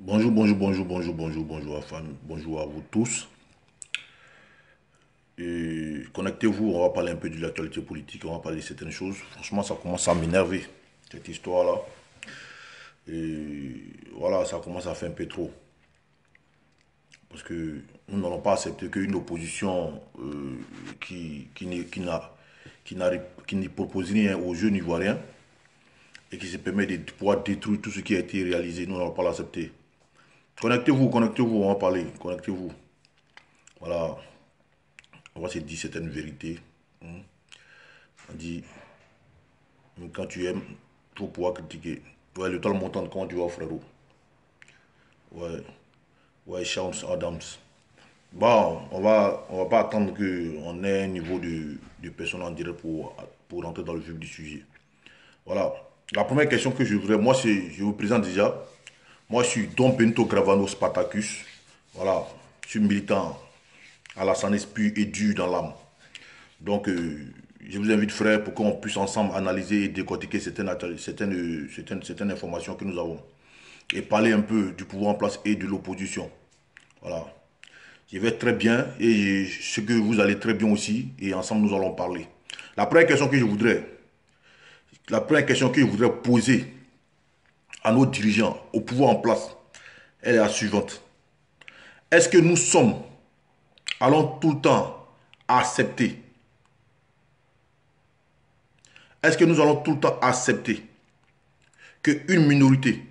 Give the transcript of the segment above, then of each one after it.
Bonjour à fans, bonjour à vous tous. Et connectez-vous, on va parler un peu de l'actualité politique, on va parler de certaines choses. Franchement, ça commence à m'énerver, cette histoire-là. Et voilà, ça commence à faire un peu trop. Parce que nous n'allons pas accepter qu'une opposition qui ne propose rien aux jeunes ivoiriens et qui se permet de pouvoir détruire tout ce qui a été réalisé, nous n'allons pas l'accepter. Connectez-vous, on va parler, connectez-vous. Voilà, on va se dire certaines vérités. On dit, quand tu aimes, il faut pouvoir critiquer. Ouais, le temps montant, comment tu vas, frérot? Ouais, ouais, Charles Adams. Bon, on va pas attendre qu'on ait un niveau de personne en direct pour rentrer dans le vif du sujet. Voilà. La première question que je voudrais, moi, c'est, je vous présente déjà. Moi, je suis Don Bento Gravano Spartacus. Voilà. Je suis militant à la sans esprit et dur dans l'âme. Donc, je vous invite, frère, pour qu'on puisse ensemble analyser et décortiquer certaines informations que nous avons. Et parler un peu du pouvoir en place et de l'opposition. Voilà. Je vais très bien et ce que vous allez très bien aussi. Et ensemble, nous allons parler. La première question que je voudrais, la première question que je voudrais poser à nos dirigeants, au pouvoir en place, elle est la suivante. Est-ce que nous sommes, allons tout le temps accepter. Est-ce que nous allons tout le temps accepter qu'une minorité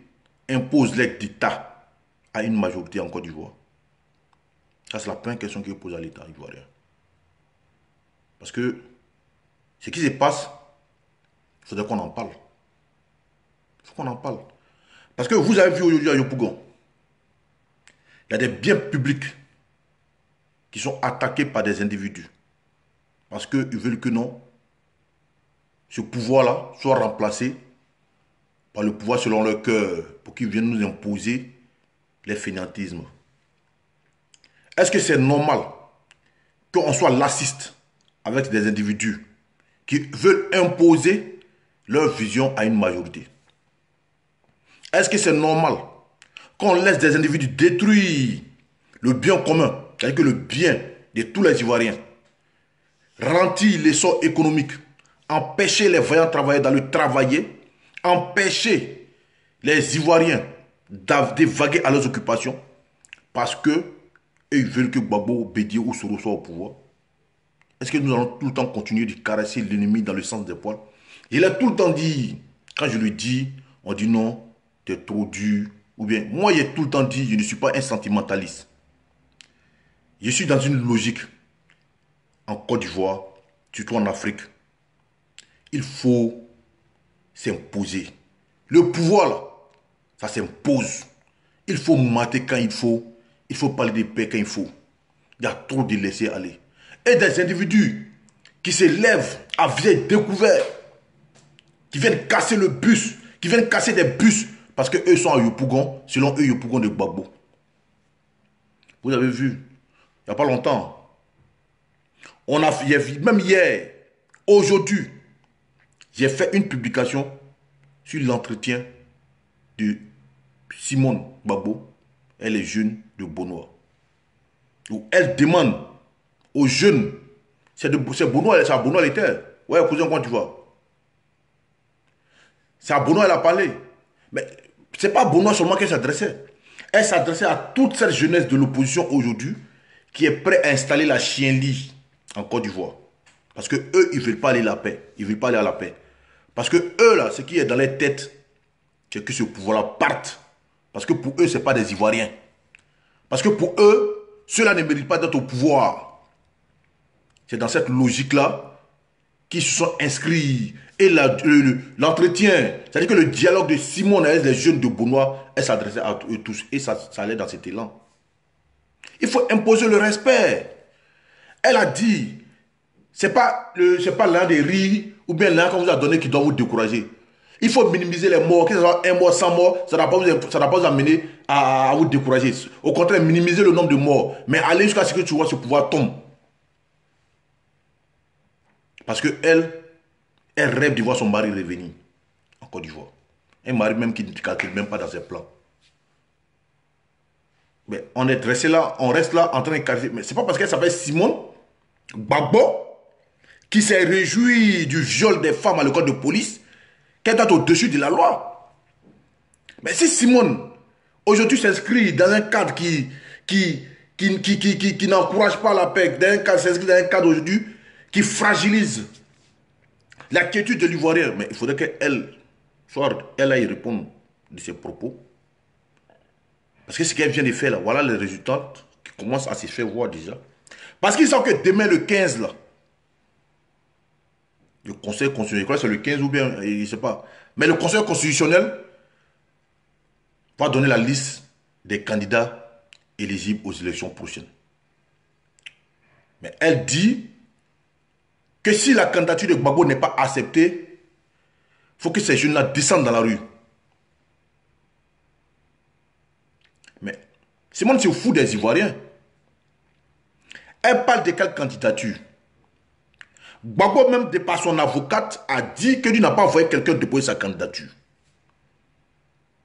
impose l'aide d'État à une majorité en Côte d'Ivoire? Ça, c'est la première question que je pose à l'État ivoirien. Parce que ce qui se passe, il faudrait qu'on en parle. Il faut qu'on en parle. Parce que vous avez vu aujourd'hui à Yopougon, il y a des biens publics qui sont attaqués par des individus. Parce qu'ils veulent que non, ce pouvoir-là soit remplacé par le pouvoir selon leur cœur pour qu'ils viennent nous imposer les fainéantismes. Est-ce que c'est normal qu'on soit lassiste avec des individus qui veulent imposer leur vision à une majorité? Est-ce que c'est normal qu'on laisse des individus détruire le bien commun, c'est-à-dire que le bien de tous les Ivoiriens, ralentir l'essor économique, empêcher les vaillants travailleurs d'aller travailler, empêcher les Ivoiriens d'évaguer à leurs occupations parce que ils veulent que Gbagbo, Bédié ou Soro soient au pouvoir? Est-ce que nous allons tout le temps continuer de caresser l'ennemi dans le sens des poils? Il a tout le temps dit, quand je lui dis, on dit non, t'es trop dur. Ou bien, moi, j'ai tout le temps dit, je ne suis pas un sentimentaliste. Je suis dans une logique en Côte d'Ivoire, surtout en Afrique. Il faut s'imposer. Le pouvoir, là, ça s'impose. Il faut mater quand il faut. Il faut parler de paix quand il faut. Il y a trop de laisser aller. Et des individus qui se lèvent à vieille découvert, qui viennent casser le bus, qui viennent casser des bus, parce qu'eux sont à Yopougon, selon eux, Yopougon de Gbagbo. Vous avez vu, il n'y a pas longtemps, même hier, aujourd'hui, j'ai fait une publication sur l'entretien de Simone Gbagbo et les jeunes de Bonois. Où elle demande aux jeunes, c'est Bonois, c'est à Bonois les terres. Ouais, cousin, quand tu vois. C'est à Bonois elle a parlé. Mais ce n'est pas à Bonois seulement qu'elle s'adressait. Elle s'adressait à toute cette jeunesse de l'opposition aujourd'hui qui est prête à installer la chienlit en Côte d'Ivoire. Parce que eux, ils ne veulent pas aller à la paix. Ils ne veulent pas aller à la paix. Parce que eux, là, ce qui est dans leur tête, c'est que ce pouvoir-là parte. Parce que pour eux, ce n'est pas des Ivoiriens. Parce que pour eux, ceux-là ne méritent pas d'être au pouvoir. C'est dans cette logique-là qu'ils se sont inscrits. Et l'entretien, c'est-à-dire que le dialogue de Simone avec les jeunes de Bonois, elle s'adressait à eux tous. Et ça allait dans cet élan. Il faut imposer le respect. Elle a dit, c'est pas l'un des rires ou bien l'un qu'on vous a donné qui doit vous décourager. Il faut minimiser les morts. Que ce soit un mort, 100 morts, ça ne va pas vous amener à vous décourager. Au contraire, minimiser le nombre de morts. Mais aller jusqu'à ce que tu vois ce pouvoir tombe. Parce qu'elle rêve de voir son mari revenir en Côte d'Ivoire. Un mari même qui ne calcule même pas dans ses plans. Mais on est resté là, on reste là en train de qualifier. Mais c'est pas parce qu'elle s'appelle Simone Gbagbo qui s'est réjoui du viol des femmes à l'école de police qu'elle doit être au-dessus de la loi. Mais si Simone, aujourd'hui, s'inscrit dans un cadre qui n'encourage pas la paix, s'inscrit dans un cadre aujourd'hui qui fragilise la quiétude de l'Ivoirien, mais il faudrait qu'elle aille répondre de ses propos. Parce que ce qu'elle vient de faire là, voilà les résultats qui commencent à se faire voir déjà. Parce qu'ils savent que demain le 15 là, le Conseil constitutionnel, je crois que c'est le 15 ou bien, je ne sais pas. Mais le Conseil constitutionnel va donner la liste des candidats éligibles aux élections prochaines. Mais elle dit que si la candidature de Gbagbo n'est pas acceptée, il faut que ces jeunes-là descendent dans la rue. Mais Simone se fout des Ivoiriens. Elle parle de quelle candidature? Gbagbo, même par son avocate, a dit que lui n'a pas envoyé quelqu'un déposer sa candidature.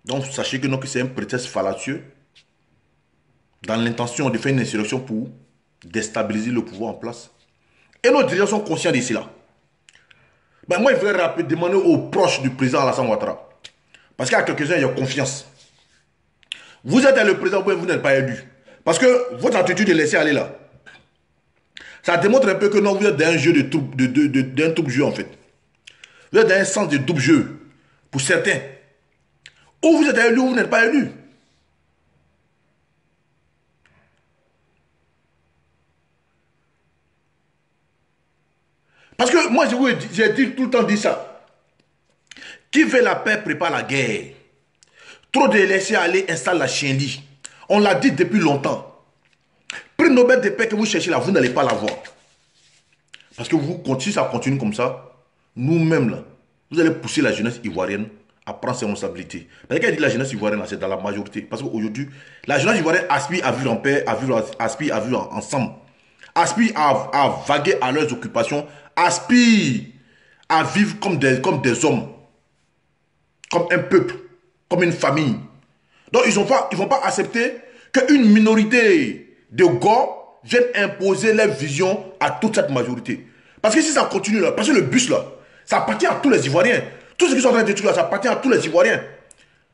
Donc sachez que, que c'est un prétexte fallacieux dans l'intention de faire une insurrection pour déstabiliser le pouvoir en place. Et nos dirigeants sont conscients de cela. Ben moi, je voudrais demander aux proches du président Alassane Ouattara. Parce qu'il y a quelques-uns, il y a confiance. Vous êtes le président, vous n'êtes pas élu. Parce que votre attitude de laisser aller là, ça démontre un peu que non, vous êtes dans un jeu d'un double jeu en fait. Vous êtes dans un sens de double jeu. Pour certains. Ou vous êtes élu ou vous n'êtes pas élu. Parce que moi, j'ai tout le temps dit ça. Qui veut la paix prépare la guerre. Trop de laisser aller installe la chienlit. On l'a dit depuis longtemps. Prix Nobel de paix que vous cherchez là, vous n'allez pas l'avoir. Parce que si ça continue comme ça, nous-mêmes là, vous allez pousser la jeunesse ivoirienne à prendre ses responsabilités. Parce qu'elle dit la jeunesse ivoirienne, c'est dans la majorité. Parce qu'aujourd'hui, la jeunesse ivoirienne aspire à vivre en paix, aspire à vivre ensemble. Aspire à vaguer à leurs occupations, aspire à vivre comme des hommes, comme un peuple, comme une famille. Donc ils ne vont pas accepter qu'une minorité de gars vienne imposer leur vision à toute cette majorité. Parce que si ça continue là, parce que le bus là, ça appartient à tous les Ivoiriens. Tout ce qui sont en train de détruire là, ça appartient à tous les Ivoiriens.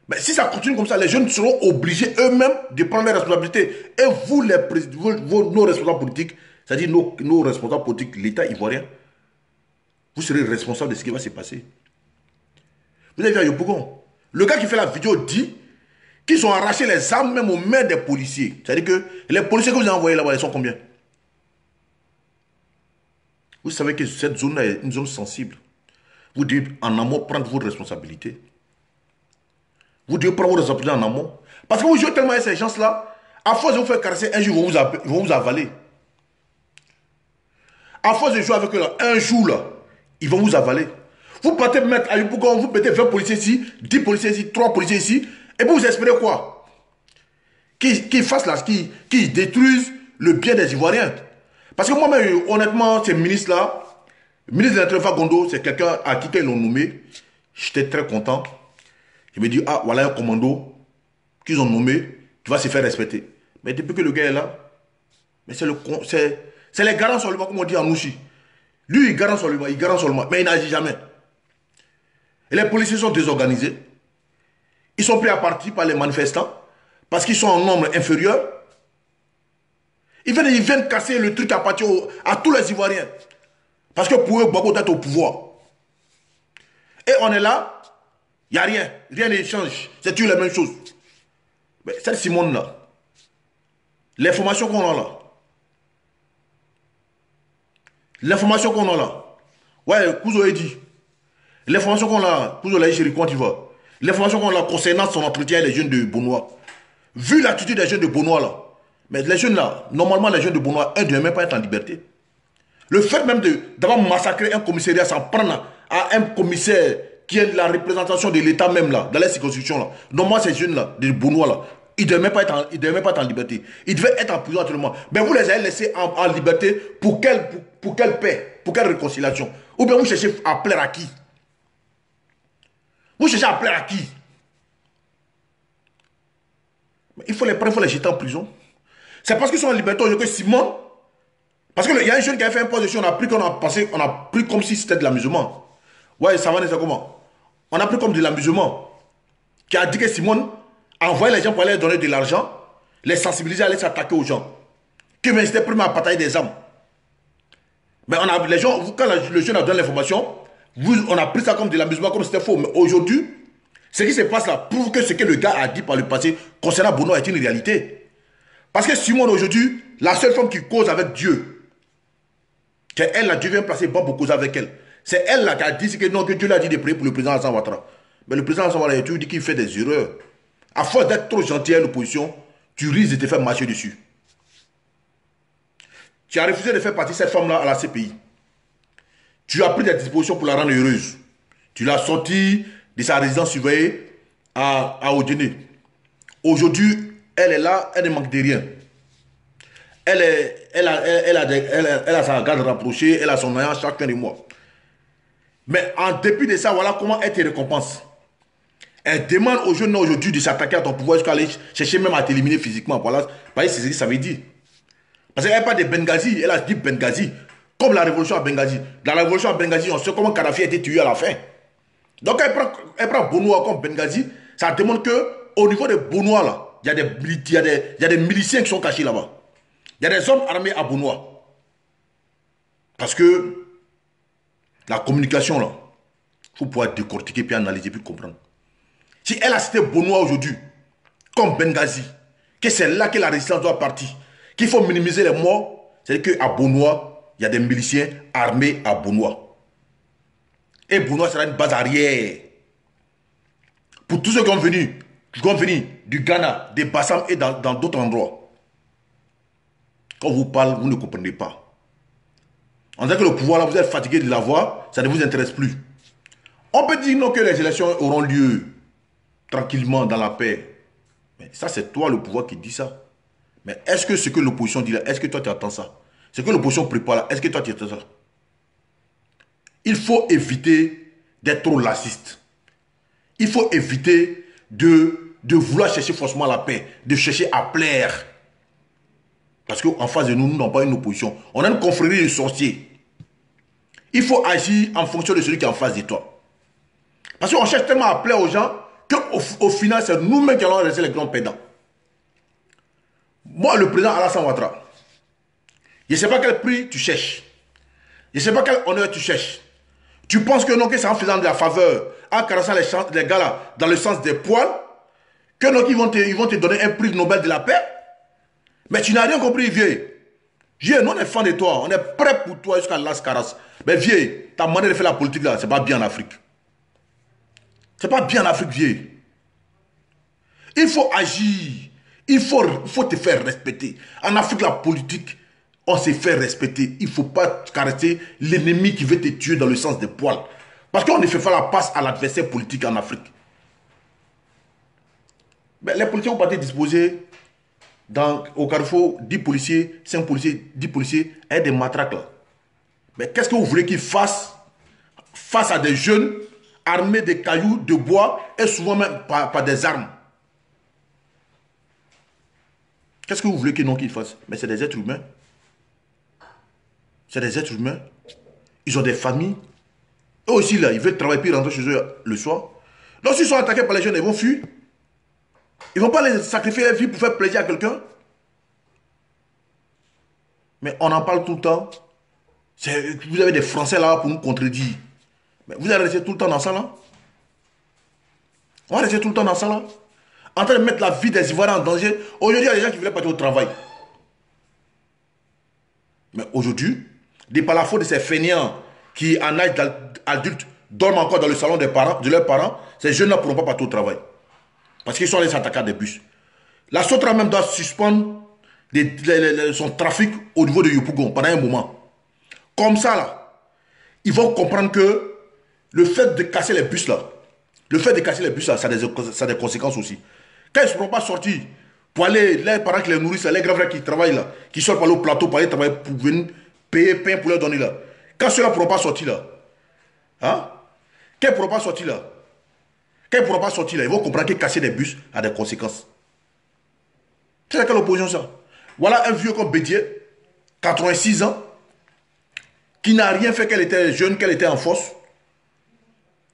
Mais si ça continue comme ça, les jeunes seront obligés eux-mêmes de prendre leurs responsabilités. Et vous, nos responsables politiques, c'est-à-dire nos responsables politiques, l'État ivoirien, vous serez responsables de ce qui va se passer. Vous avez vu à Yopougon, le gars qui fait la vidéo dit qu'ils ont arraché les armes même aux mains des policiers. C'est-à-dire que les policiers que vous avez envoyés là-bas, ils sont combien? Vous savez que cette zone-là est une zone sensible. Vous devez en amont prendre vos responsabilités. Vous devez prendre vos responsabilités en amont. Parce que vous jouez tellement avec ces gens-là, à force de vous faire caresser, un jour, ils vont vous avaler. À force de jouer avec eux, là, un jour, là, ils vont vous avaler. Vous partez mettre à Yopougon, vous mettez 20 policiers ici, 10 policiers ici, 3 policiers ici, et vous espérez quoi? Qu'ils fassent là, qu'ils détruisent le bien des Ivoiriens. Parce que moi-même, honnêtement, ces ministres-là, le ministre de l'Intérieur Fagondo, c'est quelqu'un à qui ils l'ont nommé. J'étais très content. Je me dis, ah, voilà un commando qu'ils ont nommé, qui va se faire respecter. Mais depuis que le gars est là, mais c'est les garants seulement, comme on dit en Ouchi. Lui, il garant seulement, mais il n'agit jamais. Et les policiers sont désorganisés. Ils sont pris à partie par les manifestants parce qu'ils sont en nombre inférieur. Ils viennent casser le truc à partir à tous les Ivoiriens. Parce que pour eux, Gbagbo est au pouvoir. Et on est là, il n'y a rien. Rien ne change. C'est toujours la même chose. Mais cette Simone-là, l'information qu'on a là, ouais, Kouzo a dit, l'information qu'on a, Kouzo l'a dit chez quand il va, l'information qu'on a concernant son entretien avec les jeunes de Bonois, vu l'attitude des jeunes de Bonois là, mais les jeunes là, normalement les jeunes de Bonois, ne devraient même pas être en liberté. Le fait même d'avoir massacré un commissariat sans prendre à un commissaire qui est la représentation de l'État même là, dans les circonscriptions là, normalement ces jeunes là, des Bonois là, ils ne devaient même pas être en liberté. Ils devaient être en prison actuellement. Mais vous les avez laissés en liberté pour quelle paix, pour quelle réconciliation? Ou bien vous cherchez à plaire à qui? Vous cherchez à plaire à qui? Il faut les prendre, il faut les jeter en prison. C'est parce qu'ils sont en liberté aujourd'hui que Simone. Parce qu'il y a un jeune qui a fait un poste dessus, on a pris comme si c'était de l'amusement. Ouais, ça va, c'est comment? On a pris comme de l'amusement. Qui a dit que Simone envoyait les gens pour aller donner de l'argent, les sensibiliser à aller s'attaquer aux gens. Que mais c'était premier à partager des armes. Mais les gens, quand le jeune a donné l'information, on a pris ça comme de l'amusement, comme c'était faux. Mais aujourd'hui, ce qui se passe là prouve que ce que le gars a dit par le passé concernant Bono est une réalité. Parce que Simone aujourd'hui, la seule femme qui cause avec Dieu, qu'elle a Dieu vient placer Bambo cause avec elle. C'est elle là qui a dit que non, que Dieu l'a dit de prier pour le président Alassane Ouattara. Mais le président Alassane Ouattara a toujours dit qu'il fait des erreurs. À force d'être trop gentil à l'opposition, tu risques de te faire marcher dessus. Tu as refusé de faire partie de cette femme-là à la CPI. Tu as pris des dispositions pour la rendre heureuse. Tu l'as sortie de sa résidence surveillée à Odéné. Aujourd'hui, elle est là, elle ne manque de rien. Elle a sa garde rapprochée, elle a son agent chaque fin de mois. Mais en dépit de ça, voilà comment elle te récompense. Elle demande aux jeunes aujourd'hui de s'attaquer à ton pouvoir jusqu'à aller chercher même à t'éliminer physiquement. Voilà, c'est ce que ça veut dire. Parce qu'elle parle de Benghazi, elle a dit Benghazi, comme la révolution à Benghazi. Dans la révolution à Benghazi, on sait comment Kadhafi a été tué à la fin. Donc elle prend Bonoa comme Benghazi, ça demande qu'au niveau de Bonoa, là, il y a des miliciens qui sont cachés là-bas. Il y a des hommes armés à Bonoa. Parce que la communication, là, il faut pouvoir décortiquer, puis analyser, puis comprendre. Si elle a cité Bonoa aujourd'hui, comme Benghazi, que c'est là que la résistance doit partir, qu'il faut minimiser les morts, c'est-à-dire qu'à Bonoa, il y a des miliciens armés à Bonoa. Et Bonoa sera une base arrière. Pour tous ceux qui ont venu du Ghana, des Bassam et dans d'autres endroits. Quand on vous parle, vous ne comprenez pas. On dirait que le pouvoir, là, vous êtes fatigué de l'avoir, ça ne vous intéresse plus. On peut dire non que les élections auront lieu tranquillement, dans la paix. Mais ça, c'est toi, le pouvoir, qui dit ça. Mais est-ce que ce que l'opposition dit là, est-ce que toi, tu attends ça? Ce que l'opposition prépare là, est-ce que toi, tu attends ça? Il faut éviter d'être trop lassiste. Il faut éviter de vouloir chercher forcément la paix, de chercher à plaire. Parce qu'en face de nous, nous n'avons pas une opposition. On a une confrérie de sorciers. Il faut agir en fonction de celui qui est en face de toi. Parce qu'on cherche tellement à plaire aux gens qu'au final, c'est nous-mêmes qui allons rester les grands perdants. Moi, le président Alassane Ouattara, je ne sais pas quel prix tu cherches. Je ne sais pas quel honneur tu cherches. Tu penses que non, que c'est en faisant de la faveur, en caressant les gars là, dans le sens des poils, que non, ils vont te donner un prix Nobel de la paix. Mais tu n'as rien compris, vieux. Vieux, nous on est fan de toi, on est prêt pour toi jusqu'à Las Caras. Mais vieux, ta manière de faire la politique là, c'est pas bien en Afrique. C'est pas bien en Afrique, vieux. Il faut agir. Il faut te faire respecter. En Afrique, la politique, on se fait respecter. Il ne faut pas caresser l'ennemi qui veut te tuer dans le sens des poils. Parce qu'on ne fait pas la passe à l'adversaire politique en Afrique. Mais les policiers ont pas été disposés au carrefour, 10 policiers, 5 policiers, 10 policiers, et des matraques là. Mais qu'est-ce que vous voulez qu'ils fassent face à des jeunes armés de cailloux, de bois et souvent même par des armes? Qu'est-ce que vous voulez qu'ils fassent? Mais c'est des êtres humains. C'est des êtres humains. Ils ont des familles. Eux aussi, là, ils veulent travailler puis rentrer chez eux le soir. Donc, s'ils sont attaqués par les jeunes, ils vont fuir. Ils ne vont pas les sacrifier leur vie pour faire plaisir à quelqu'un. Mais on en parle tout le temps. Vous avez des Français là pour nous contredire. Mais vous allez rester tout le temps dans ça là? On va rester tout le temps dans ça là? En train de mettre la vie des Ivoiriens en danger. Aujourd'hui, il y a des gens qui voulaient partir au travail. Mais aujourd'hui, par la faute de ces fainéants qui, en âge adulte, dorment encore dans le salon de leurs parents, ces jeunes-là ne pourront pas partir au travail. Parce qu'ils sont allés s'attaquer à des bus. La Sotra même doit suspendre son trafic au niveau de Yopougon pendant un moment. Comme ça, là, ils vont comprendre que le fait de casser les bus, là, ça a des conséquences aussi. Quand ils ne seront pas sortis pour aller, les parents qui les nourrissent, les grands frères qui travaillent là, qui sortent par le plateau pour aller travailler, pour venir payer pain pour leur donner là. Quand ceux-là ne pourront pas sortir là, hein? Quand ils ne pourront pas sortir là, ils vont comprendre que casser des bus a des conséquences. C'est quelle opposition ça? Voilà un vieux comme Bédier, 86 ans, qui n'a rien fait qu'elle était jeune, qu'elle était en force,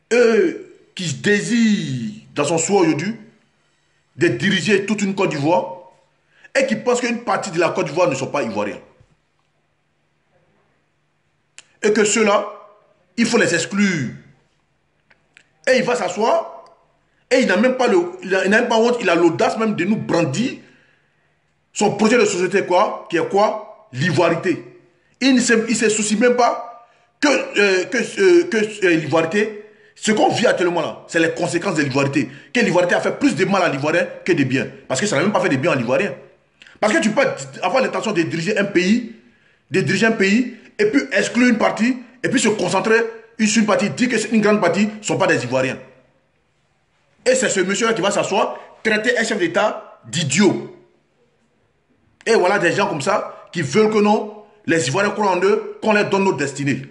qui désire dans son souhait aujourd'hui de diriger toute une Côte d'Ivoire et qui pense qu'une partie de la Côte d'Ivoire ne sont pas ivoiriens. Et que ceux-là, il faut les exclure. Et il va s'asseoir et il n'a même pas honte, il a l'audace même de nous brandir son projet de société quoi, qui est quoi? L'ivoirité. Il ne se soucie même pas que l'ivoirité, ce qu'on vit actuellement là, c'est les conséquences de l'ivoirité. Que l'ivoirité a fait plus de mal à l'ivoirien que de bien. Parce que ça n'a même pas fait de bien à l'ivoirien. Parce que tu peux avoir l'intention de diriger un pays, et puis exclure une partie, et puis se concentrer sur une partie, dire que une grande partie ne sont pas des Ivoiriens. Et c'est ce monsieur-là qui va s'asseoir, traiter un chef d'État d'idiot. Et voilà des gens comme ça qui veulent que non, les Ivoiriens croient en eux, qu'on leur donne notre destinée.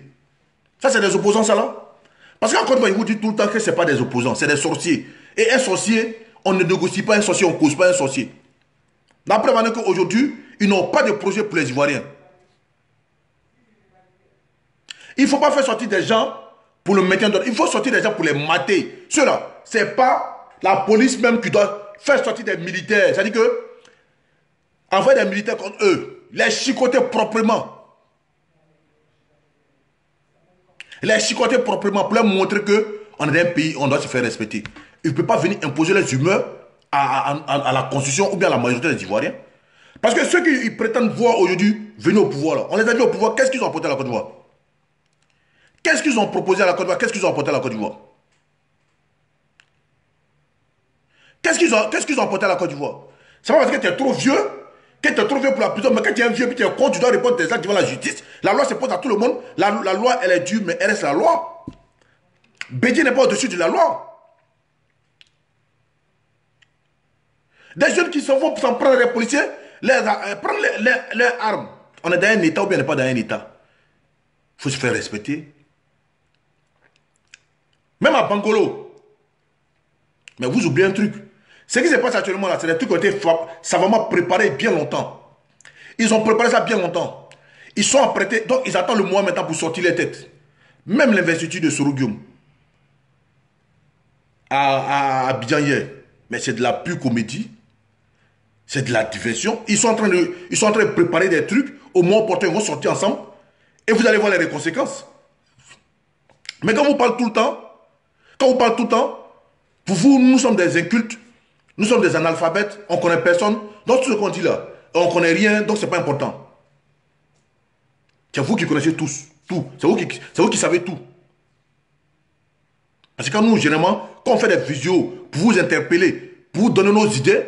Ça, c'est des opposants, ça là. Parce qu'en Côte d'Ivoire, ils vous disent tout le temps que ce n'est pas des opposants, c'est des sorciers. Et un sorcier, on ne négocie pas un sorcier, on ne cause pas un sorcier. La preuve en est qu'aujourd'hui, ils n'ont pas de projet pour les Ivoiriens. Il ne faut pas faire sortir des gens pour le maintien d'ordre. Il faut sortir des gens pour les mater. Ceux-là, ce n'est pas la police même qui doit faire sortir des militaires. C'est-à-dire que, envoyer des militaires contre eux, les chicoter proprement. Les chicoter proprement pour leur montrer qu'on est un pays, on doit se faire respecter. Il ne peut pas venir imposer les humeurs à la constitution ou bien à la majorité des Ivoiriens. Parce que ceux qui prétendent voir aujourd'hui venir au pouvoir, là, on les a vu au pouvoir, qu'est-ce qu'ils ont apporté à la Côte d'Ivoire? Qu'est-ce qu'ils ont proposé à la Côte d'Ivoire? Qu'est-ce qu'ils ont apporté à la Côte d'Ivoire? Qu'est-ce qu'ils ont apporté à la Côte d'Ivoire? C'est pas parce que tu es trop vieux, pour la prison, mais quand tu es un vieux, puis tu es con, tu dois répondre des actes devant la justice. La loi se pose à tout le monde. La loi, elle est dure, mais elle reste la loi. Bédier n'est pas au-dessus de la loi. Des jeunes qui s'en vont s'en prendre les policiers, prendre leurs armes. On est dans un État ou bien on n'est pas dans un État. Il faut se faire respecter. Même à Bangolo. Mais vous oubliez un truc. Ce qui se passe actuellement là, c'est des trucs qui ont été savamment préparés bien longtemps. Ils ont préparé ça bien longtemps. Ils sont apprêtés, donc ils attendent le mois maintenant pour sortir les têtes. Même l'investiture de Soroguium à Abidjan hier. Mais c'est de la pure comédie. C'est de la diversion. Ils sont en train de préparer des trucs. Au mois opportun, ils vont sortir ensemble. Et vous allez voir les conséquences. Mais quand vous parlez tout le temps, pour vous, nous sommes des incultes, nous sommes des analphabètes, on ne connaît personne. Donc tout ce qu'on dit là, on ne connaît rien, donc ce n'est pas important. C'est vous qui connaissez tout. C'est vous qui savez tout. Parce que quand nous, généralement, quand on fait des visios pour vous interpeller, pour vous donner nos idées,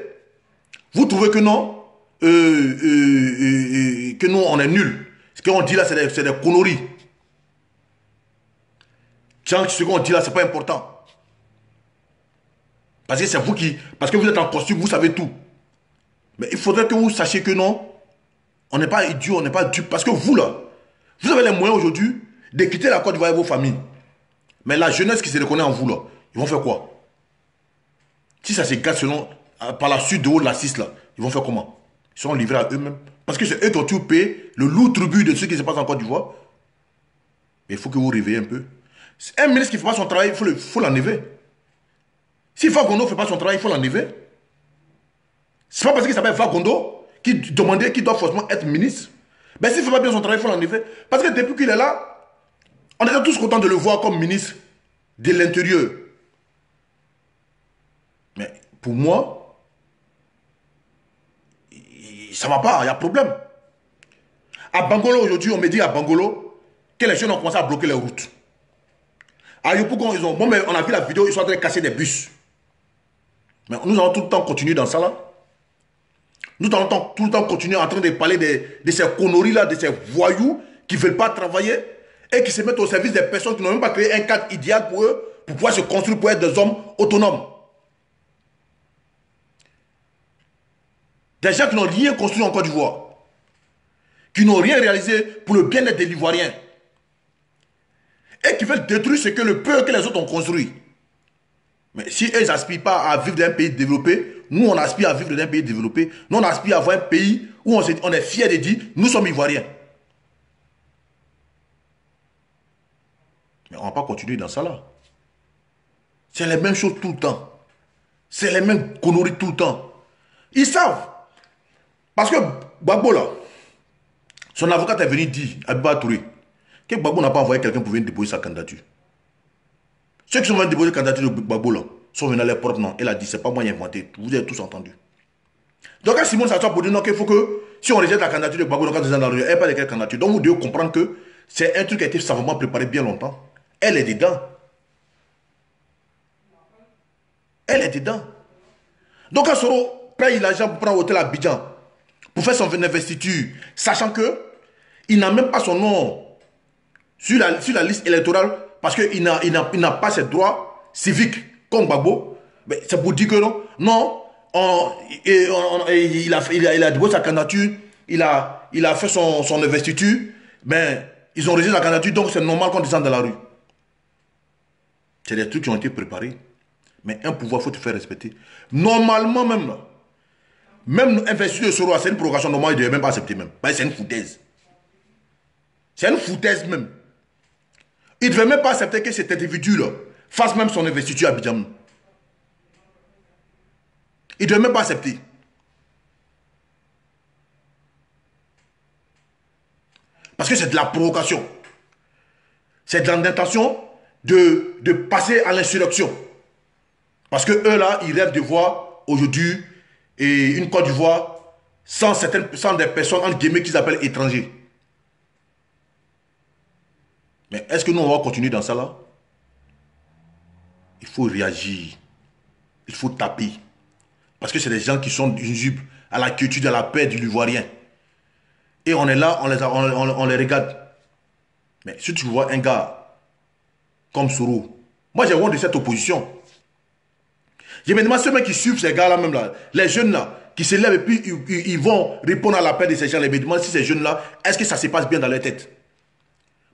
vous trouvez que non, que nous, on est nuls. Ce qu'on dit là, c'est des conneries. Ce qu'on dit là, ce n'est pas important. Parce que c'est vous parce que vous êtes en costume, vous savez tout. Mais il faudrait que vous sachiez que non, on n'est pas idiot, on n'est pas dupe. Parce que vous là, vous avez les moyens aujourd'hui de quitter la Côte d'Ivoire et vos familles. Mais la jeunesse qui se reconnaît en vous là, ils vont faire quoi? Si ça se gâte par la suite de haut de la 6 là, ils vont faire comment? Ils seront livrés à eux-mêmes. Parce que c'est eux qui ont tout payé le lourd tribut de ce qui se passe en Côte d'Ivoire. Mais il faut que vous réveillez un peu. Un ministre qui ne fait pas son travail, il faut l'enlever. Si Fagondo ne fait pas son travail, il faut l'enlever. Ce n'est pas parce qu'il s'appelle Fagondo qu'il doit forcément être ministre. Mais s'il ne fait pas bien son travail, il faut l'enlever. Parce que depuis qu'il est là, on était tous contents de le voir comme ministre de l'Intérieur. Mais pour moi, ça ne va pas, il y a problème. À Bangolo, aujourd'hui, on me dit à Bangolo que les jeunes ont commencé à bloquer les routes. À Yopougon, mais on a vu la vidéo, ils sont en train de casser des bus. Mais nous allons tout le temps continuer dans ça là. Nous allons tout le temps continuer en train de parler de ces conneries là, de ces voyous qui ne veulent pas travailler et qui se mettent au service des personnes qui n'ont même pas créé un cadre idéal pour eux, pour pouvoir se construire, pour être des hommes autonomes. Des gens qui n'ont rien construit en Côte d'Ivoire, qui n'ont rien réalisé pour le bien-être des Ivoiriens et qui veulent détruire ce que le peu que les autres ont construit. Mais si eux n'aspirent pas à vivre dans un pays développé, nous, on aspire à vivre dans un pays développé. Nous, on aspire à avoir un pays où on est fier de dire, nous sommes Ivoiriens. Mais on ne va pas continuer dans ça là. C'est les mêmes choses tout le temps. C'est les mêmes conneries tout le temps. Ils savent. Parce que Gbagbo là, son avocat est venu dire à Abiba Touré que Gbagbo n'a pas envoyé quelqu'un pour venir déposer sa candidature. Ceux qui sont venus déposer la candidature de Gbagbo là sont venus à leur propre nom. Elle a dit, c'est pas moi qui ai inventé. Vous avez tous entendu. Donc quand Simone s'assoit pour dire non, qu'il faut que si on rejette la candidature de Gbagbo, donc quand ils sont dans la rue, elle n'est pas de quelle candidature. Donc vous devez comprendre que c'est un truc qui a été savamment préparé bien longtemps. Elle est dedans. Elle est dedans. Donc quand Soro paye l'argent pour prendre l'hôtel à Abidjan, pour faire son investiture, sachant que il n'a même pas son nom sur la liste électorale parce qu'il n'a pas ses droits civiques comme Gbagbo, c'est pour dire que non, non, il a déposé sa candidature, il a fait son investiture, mais ils ont rejeté la candidature, donc c'est normal qu'on descende dans la rue. C'est des trucs qui ont été préparés. Mais un pouvoir, il faut te faire respecter. Normalement même, même investiture de Soro, c'est une provocation, normalement, il ne devait même pas accepter même. C'est une foutaise. C'est une foutaise même. Il ne devait même pas accepter que cet individu-là fasse même son investiture à Abidjan. Il ne devait même pas accepter. Parce que c'est de la provocation. C'est de l'intention de passer à l'insurrection. Parce que eux là, ils rêvent de voir aujourd'hui une Côte d'Ivoire sans des personnes entre guillemets qu'ils appellent étrangers. Mais est-ce que nous on va continuer dans ça là? Il faut réagir. Il faut taper. Parce que c'est des gens qui sont nuisibles à la culture, à la paix de l'Ivoirien. Et on est là, on les regarde. Mais si tu vois un gars comme Soro, moi j'ai honte de cette opposition. Je me demande ceux qui suivent ces gars-là même là, les jeunes là, qui se lèvent et puis ils vont répondre à l'appel de ces gens. Je me demande si ces jeunes là, est-ce que ça se passe bien dans leur tête?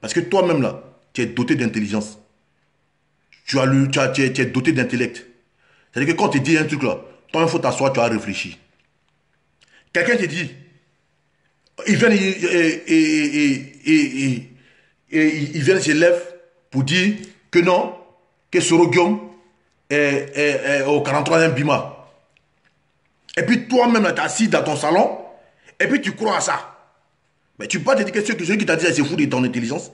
Parce que toi-même là, tu es doté d'intelligence. Tu es doté d'intellect. C'est-à-dire que quand tu dis un truc là, toi il faut t'asseoir, tu as réfléchi. Quelqu'un te dit, ils viennent se lèvent pour dire que non, que Soro Guillaume est au 43e Bima. Et puis toi-même, tu es assis dans ton salon, et puis tu crois à ça. Mais tu peux pas te dire que celui qui t'a dit, c'est fou de ton intelligence.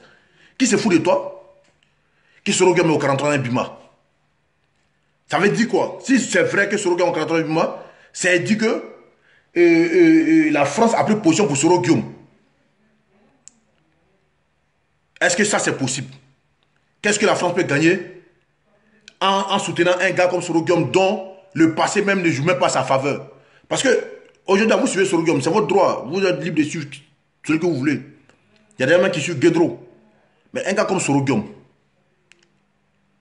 Qui se fout de toi? Qui Soro Guillaume est au 43e Bima. Ça veut dire quoi? Si c'est vrai que Soro Guillaume est au 43e Bima, ça veut dire que la France a pris position pour Soro Guillaume. Est-ce que ça c'est possible? Qu'est-ce que la France peut gagner en soutenant un gars comme Soro Guillaume dont le passé même ne joue même pas sa faveur? Parce que aujourd'hui, vous suivez Soro Guillaume, c'est votre droit. Vous êtes libre de suivre celui que vous voulez. Il y a des gens qui suivent Guédro. Mais un gars comme Soro Guillaume,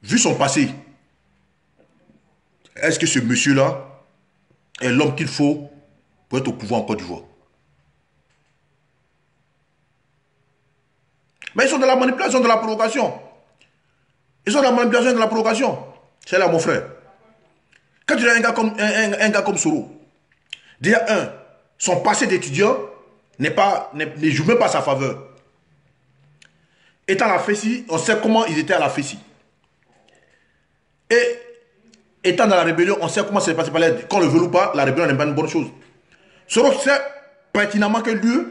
vu son passé, est-ce que ce monsieur-là est l'homme qu'il faut pour être au pouvoir en Côte d'Ivoire? Mais ils sont dans la manipulation, de la provocation. Ils sont dans la manipulation, de la provocation. C'est là, mon frère. Quand tu as un gars comme Soro, déjà, son passé d'étudiant ne joue même pas sa faveur. Étant à la FESI, on sait comment ils étaient à la FESI. Et étant dans la rébellion, on sait comment c'est passé par là. Qu'on le veut ou pas, la rébellion n'est pas une bonne chose. Soro sait pertinemment que lui,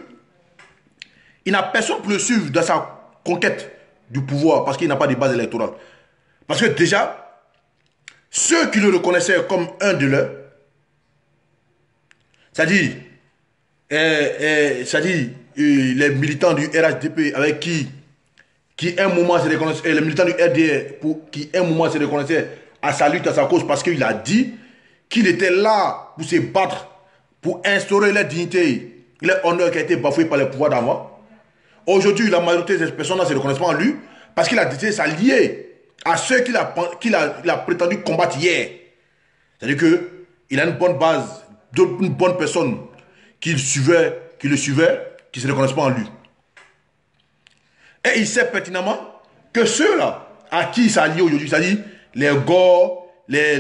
il n'a personne pour le suivre dans sa conquête du pouvoir parce qu'il n'a pas de base électorale. Parce que déjà, ceux qui le reconnaissaient comme un de leurs, c'est-à-dire les militants du RHDP avec qui un moment se reconnaissaient, les militants du RDR qui un moment se reconnaissaient à sa lutte, à sa cause, parce qu'il a dit qu'il était là pour se battre, pour instaurer leur dignité, leur honneur qui a été bafoué par les pouvoirs d'avant. Aujourd'hui, la majorité des personnes ne se reconnaissent pas en lui parce qu'il a décidé de s'allier à ceux qu'il a prétendu combattre hier. C'est-à-dire qu'il a une bonne base, une bonne personne qui le suivait, qui ne se reconnaissent pas en lui. Et il sait pertinemment que ceux-là à qui il s'allie aujourd'hui, c'est-à-dire les Gors, les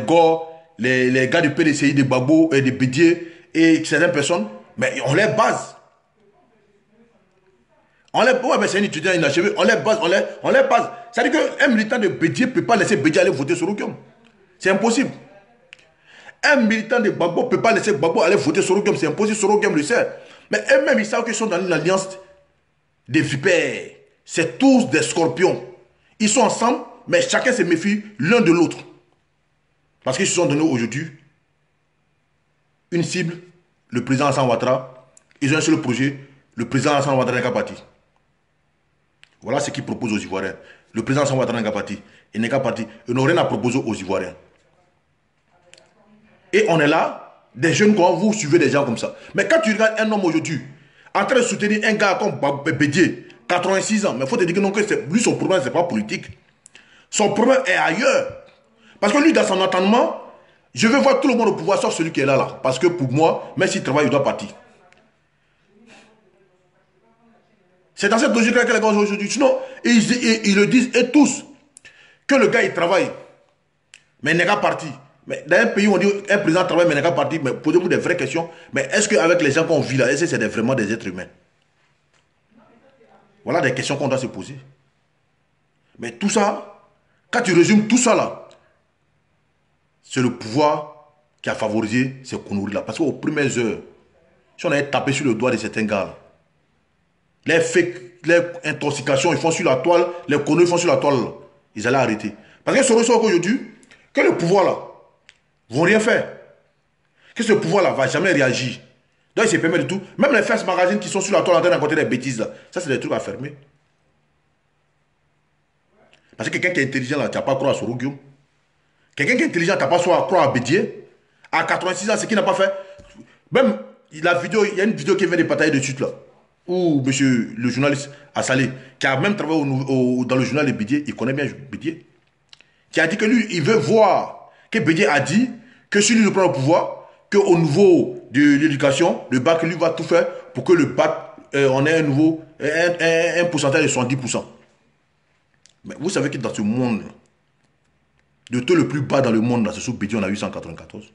Gors, les gars du PDCI, des Gbagbo et des Bédier et certaines personnes, mais on les base. Ouais, mais c'est un étudiant inachevé, on les base, on les base. C'est-à-dire qu'un militant de Bédier ne peut pas laisser Bédier aller voter sur Roukium. C'est impossible. Un militant de Gbagbo ne peut pas laisser Gbagbo aller voter sur Roukium. C'est impossible, sur Roukium le sait. Mais eux-mêmes, ils savent qu'ils sont dans une alliance des vipères. C'est tous des scorpions. Ils sont ensemble, mais chacun se méfie l'un de l'autre. Parce qu'ils se sont donnés aujourd'hui une cible, le président Alassane Ouattara. Ils ont un seul projet, le président Alassane Ouattara n'est qu'à partir. Voilà ce qu'ils proposent aux Ivoiriens. Le président Alassane Ouattara n'est qu'à partir. Il n'est qu'à partir. Ils n'ont rien à proposer aux Ivoiriens. Et on est là, des jeunes comme vous suivez des gens comme ça. Mais quand tu regardes un homme aujourd'hui, en train de soutenir un gars comme Bédier, 86 ans, mais il faut te dire que non, que lui, son problème, ce n'est pas politique. Son problème est ailleurs. Parce que lui, dans son entendement, je veux voir tout le monde au pouvoir, sauf celui qui est là. Parce que pour moi, même s'il travaille, il doit partir. C'est dans cette logique-là que les gars aujourd'hui. Sinon, ils le disent, et tous, que le gars, il travaille. Mais il n'est qu'à partir. Mais dans un pays où on dit un président travaille, mais il n'est qu'à partir, mais posez-vous des vraies questions. Mais est-ce qu'avec les gens qu'on vit là, est-ce que c'est vraiment des êtres humains? Voilà des questions qu'on doit se poser. Mais tout ça, quand tu résumes tout ça là, c'est le pouvoir qui a favorisé ces conneries là. Parce qu'aux premières heures, si on avait tapé sur le doigt de certains gars là, les fake, les intoxications, ils font sur la toile, les conneries, ils font sur la toile là, ils allaient arrêter. Parce que ce ressort qu'aujourd'hui, que le pouvoir là, vont rien faire. Que ce pouvoir là va jamais réagir. Donc il se permet de tout. Même les First Magazine qui sont sur la toile en train de raconter des bêtises là, ça c'est des trucs à fermer. Parce que quelqu'un qui est intelligent là, tu n'as pas à croire à Soro Guillaume. Quelqu'un qui est intelligent, tu n'as pas à croire à Bédier. À 86 ans, ce qu'il n'a pas fait. Même la vidéo, il y a une vidéo qui vient de partager de suite là. Où monsieur le journaliste Assalé, qui a même travaillé dans le journal de Bédier, il connaît bien Bédier, qui a dit que lui, il veut voir que Bédier a dit que si lui prend le pouvoir, qu'au niveau de l'éducation, le bac, lui va tout faire pour que le bac, on ait un pourcentage de 70%. Mais vous savez que dans ce monde, le taux le plus bas dans le monde, c'est sous Bédier, on a eu 194.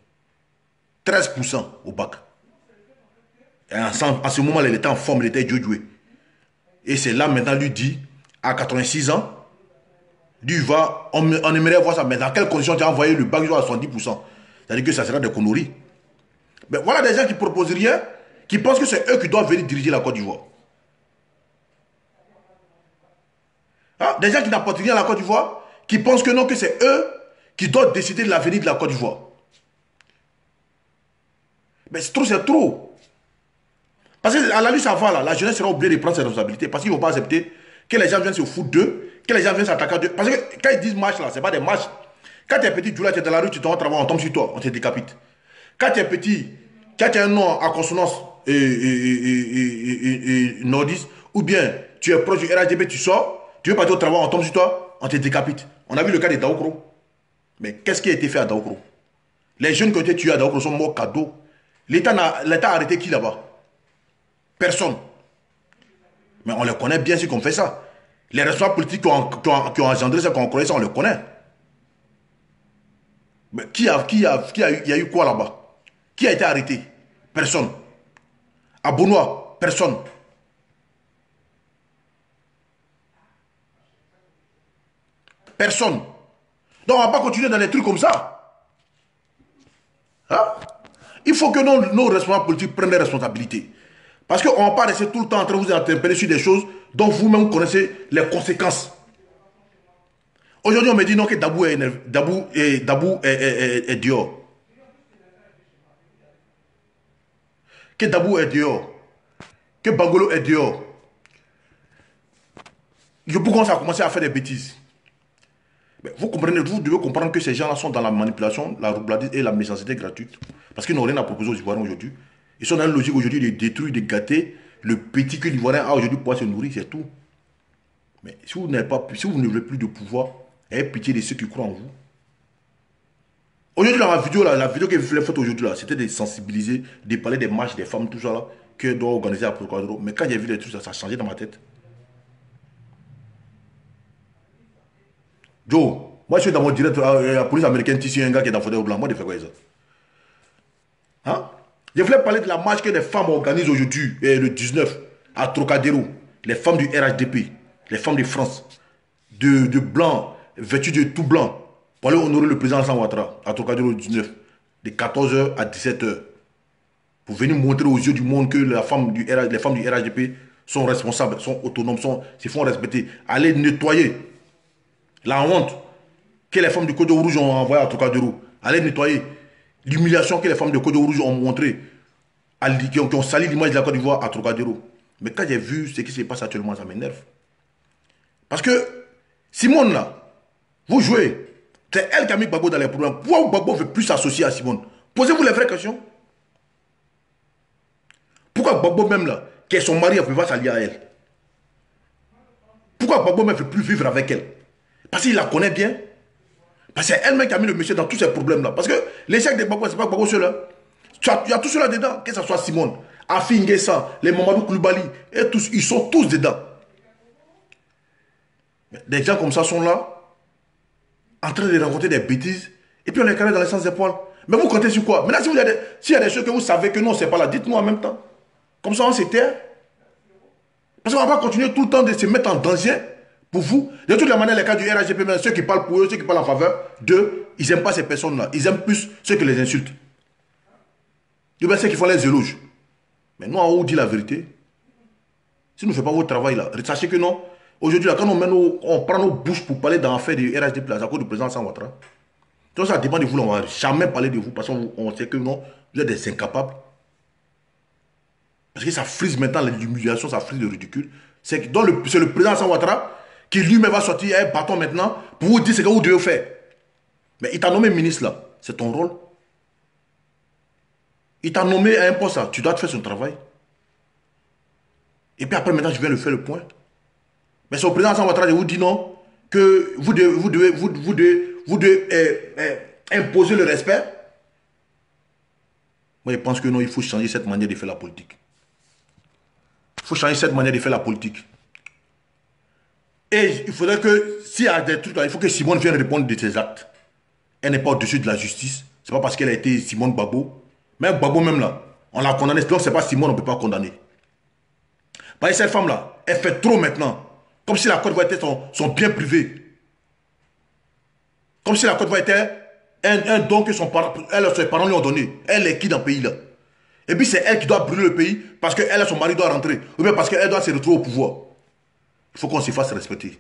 13% au bac. Et en ce moment, il était en forme, il était joué. Et c'est là maintenant, lui dit, à 86 ans, lui va, on aimerait voir ça, mais dans quelles conditions tu as envoyé le bac à 70%? C'est-à-dire que ça sera des conneries. Mais voilà des gens qui ne proposent rien, qui pensent que c'est eux qui doivent venir diriger la Côte d'Ivoire. Hein? Des gens qui n'apportent rien à la Côte d'Ivoire, qui pensent que non, que c'est eux qui doivent décider de l'avenir de la Côte d'Ivoire. Mais c'est trop. Parce qu'à la lutte, ça va là. La jeunesse sera obligée de prendre ses responsabilités. Parce qu'ils ne vont pas accepter que les gens viennent se foutre d'eux, que les gens viennent s'attaquer d'eux. Parce que quand ils disent marche là, ce n'est pas des marches. Quand tu es petit, tu es dans la rue, tu te rends au travail, on tombe sur toi, on te décapite. Quand tu es petit, quand tu as un nom à consonance nordiste, ou bien tu es proche du RHDP, tu sors, tu veux partir au travail, on tombe sur toi, on te décapite. On a vu le cas de Daoukro. Mais qu'est-ce qui a été fait à Daoukro? Les jeunes qui ont été tués à Daoukro sont morts cadeau. L'État a arrêté qui là-bas? Personne. Mais on les connaît bien ceux qui ont fait ça. Les responsables politiques qui ont engendré ça, qu'on connaît ça, on les connaît. Mais il y a eu quoi là-bas? Qui a été arrêté? Personne. À Benoît, personne. Personne. Donc on ne va pas continuer dans des trucs comme ça. Hein? Il faut que nos responsables politiques prennent des responsabilités. Parce qu'on ne va pas rester tout le temps en train de vous interpeller sur des choses dont vous-même connaissez les conséquences. Aujourd'hui, on me dit non que Dabou est dehors. Que Dabou est dehors. Que Bangolo est dehors. Pourquoi ça a commencé à faire des bêtises? Mais vous comprenez, vous devez comprendre que ces gens-là sont dans la manipulation, la roubladise et la méchanceté gratuite. Parce qu'ils n'ont rien à proposer aux Ivoiriens aujourd'hui. Ils sont dans une logique aujourd'hui de détruire, de gâter le petit que l'Ivoirien a aujourd'hui pour se nourrir, c'est tout. Mais si vous ne voulez plus de pouvoir, ayez pitié de ceux qui croient en vous. Aujourd'hui, dans ma vidéo, la vidéo que je voulais faire aujourd'hui, c'était de sensibiliser, de parler des marches des femmes, tout ça là, que doit organiser à Procadero. Mais quand j'ai vu les trucs, ça a changé dans ma tête. Joe, Moi, je suis dans mon direct, la police américaine, ici, un gars qui est dans le fauteuil blanc. Moi, je fais quoi ça? Hein? Je voulais parler de la marche que les femmes organisent aujourd'hui, le 19, à Trocadéro. Les femmes du RHDP, les femmes de France, de blanc, vêtues de tout blanc, pour aller honorer le président Alassane Ouattara, à Trocadéro le 19, de 14h à 17h. Pour venir montrer aux yeux du monde que les femmes du RHDP sont responsables, sont autonomes, se font respecter. Aller nettoyer la honte que les femmes du Code Rouge ont envoyé à Trocadéro. Aller nettoyer l'humiliation que les femmes du Code Rouge ont montré, qui ont sali l'image de la Côte d'Ivoire à Trocadéro. Mais quand j'ai vu ce qui se passe actuellement, ça m'énerve. Parce que Simone, là, vous jouez. C'est elle qui a mis Gbagbo dans les problèmes. Pourquoi Gbagbo ne veut plus s'associer à Simone? Posez-vous les vraies questions. Pourquoi Gbagbo même là, qui est son mari, ne peut pas s'allier à elle? Pourquoi Gbagbo même ne veut plus vivre avec elle? Parce qu'il la connaît bien. Parce que c'est elle-même qui a mis le monsieur dans tous ces problèmes-là. Parce que l'échec de Gbagbo, ce n'est pas Gbagbo seul. Il y a tout cela dedans, que ce soit Simone, Afi Nguessa, les Mamadou Koulibaly, et tous, ils sont tous dedans. Des gens comme ça sont là, en train de raconter des bêtises, et puis on les carré dans les sens des poils. Mais vous comptez sur quoi? Maintenant, s'il y a des choses que vous savez que non, c'est pas là, dites-nous en même temps. Comme ça, on se tait. Parce qu'on va pas continuer tout le temps de se mettre en danger pour vous. De toutes les manières, les cas du RHGP, ceux qui parlent pour eux, ceux qui parlent en faveur d'eux, ils n'aiment pas ces personnes-là. Ils aiment plus ceux qui les insultent. Il y a ceux qui font les éloges. Mais nous, on vous dit la vérité. Si nous ne faisons pas votre travail là, sachez que non. Aujourd'hui, quand on prend nos bouches pour parler dans l'affaire du RHDP, à cause du président Alassane Ouattara. Tout ça dépend de vous, on ne va jamais parler de vous parce qu'on sait que non, vous êtes des incapables. Parce que ça frise maintenant l'humiliation, ça frise le ridicule. C'est le président Alassane Ouattara qui lui-même va sortir un bâton maintenant pour vous dire ce que vous devez faire. Mais il t'a nommé ministre là, c'est ton rôle. Il t'a nommé à un poste là, tu dois te faire son travail. Et puis après maintenant je viens le faire le point. Mais c'est au président Alassane Ouattara de vous dire non, que vous devez imposer le respect. Moi je pense que non, il faut changer cette manière de faire la politique. Il faut changer cette manière de faire la politique. Et il faudrait que, s'il y a des trucs là, il faut que Simone vienne répondre de ses actes. Elle n'est pas au-dessus de la justice. Ce n'est pas parce qu'elle a été Simone Gbagbo. Même Gbagbo même là, on l'a condamné. Donc ce n'est pas Simone, on ne peut pas condamner. Parce que cette femme là, elle fait trop maintenant. Comme si la Côte d'Ivoire était son bien privé. Comme si la Côte d'Ivoire était un don que ses parents lui ont donné. Elle est qui dans le pays là? Et puis c'est elle qui doit brûler le pays parce qu'elle et son mari doivent rentrer. Ou bien parce qu'elle doit se retrouver au pouvoir. Il faut qu'on se fasse respecter.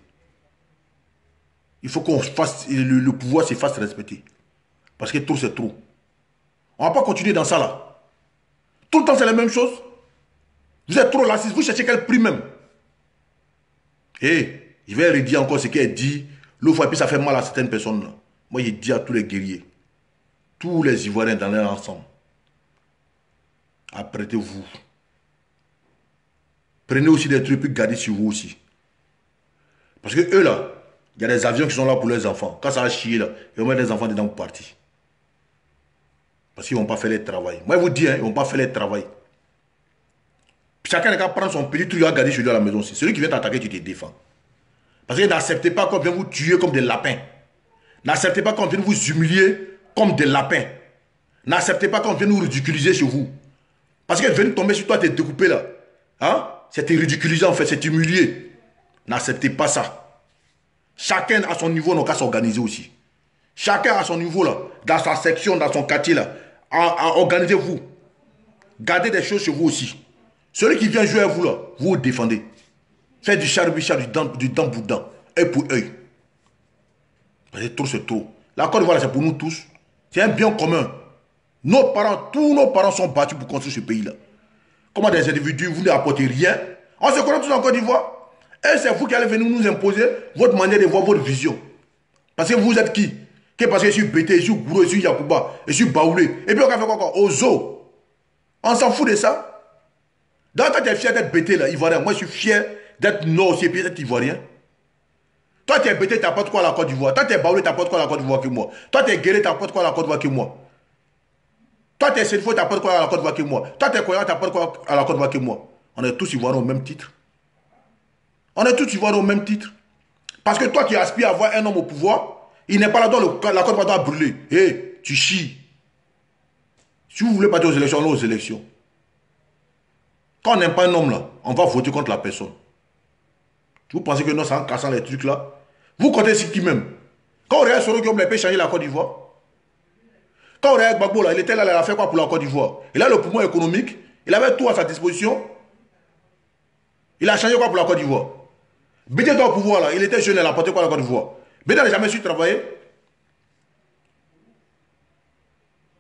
Il faut qu'on fasse, le pouvoir se fasse respecter. Parce que trop c'est trop. On ne va pas continuer dans ça là. Tout le temps c'est la même chose. Vous êtes trop lassiste, vous cherchez quel prix même. Et je vais redire encore ce qu'elle dit. L'autre fois, et puis ça fait mal à certaines personnes là. Moi je dis à tous les guerriers, tous les Ivoiriens dans leur ensemble, apprêtez-vous. Prenez aussi des trucs et gardez sur vous aussi. Parce que eux là, il y a des avions qui sont là pour leurs enfants. Quand ça va chier là, ils vont mettre des enfants dedans pour partir. Parce qu'ils ne vont pas faire le travail. Moi je vous dis, hein, ils ne vont pas faire le travail. Chacun va prendre son petit truc à garder chez lui à la maison aussi. Celui qui vient t'attaquer, tu te défends. Parce que n'acceptez pas qu'on vienne vous tuer comme des lapins. N'acceptez pas qu'on vienne vous humilier comme des lapins. N'acceptez pas qu'on vienne vous ridiculiser chez vous. Parce que venir tomber sur toi, te découper là. Hein? C'est te ridiculiser en fait, c'est humilier. N'acceptez pas ça. Chacun à son niveau n'a qu'à s'organiser aussi. Chacun à son niveau là, dans sa section, dans son quartier là. Organisez-vous. Gardez des choses chez vous aussi. Celui qui vient jouer à vous là, vous vous défendez. Faites du charbichat, du dent pour dent, œil pour œil. Parce que trop c'est trop. La Côte d'Ivoire c'est pour nous tous. C'est un bien commun. Nos parents, tous nos parents sont battus pour construire ce pays-là. Comment des individus, vous n'apportez rien? On se connaît tous en Côte d'Ivoire. Et c'est vous qui allez venir nous imposer votre manière de voir votre vision. Parce que vous êtes qui? Parce que je suis Bété, je suis Gourou, je suis Yacouba, je suis Baoulé. Et puis on va faire quoi encore? Ozo. On s'en fout de ça. Donc toi tu es fier d'être Bété là, Ivoirien. Moi je suis fier d'être Nord aussi et puis d'être Ivoirien. Toi tu es Bété, tu n'apportes quoi à la Côte d'Ivoire? Toi tu es Baoulé, tu n'apportes quoi à la Côte d'Ivoire que moi? Toi tu es Guéré, tu n'apportes quoi à la Côte d'Ivoire que moi? Toi tu es Sénifo, tu n'apportes quoi à la Côte d'Ivoire que moi? Toi tu es Koya, tu n'apportes quoi à la Côte d'Ivoire que moi? On est tous Ivoiriens au même titre. On est tous Ivoiriens au même titre. Parce que toi qui aspires à avoir un homme au pouvoir, Il n'est pas là, donc la Côte d'Ivoire doit brûler. Hé, tu chies. Si vous voulez partir aux élections, allons aux élections. Quand on n'aime pas un homme là, on va voter contre la personne. Vous pensez que non, c'est en cassant les trucs là. Vous comptez sur qui même? Quand on regarde Soro Guillaume, il peut changer la Côte d'Ivoire. Quand on regarde Gbagbo là, il était là, il a fait quoi pour la Côte d'Ivoire? Il a le poumon économique, il avait tout à sa disposition. Il a changé quoi pour la Côte d'Ivoire? Bédé était au pouvoir là, il était jeune, il a apporté quoi à la Côte d'Ivoire? Bédé n'a jamais su travailler.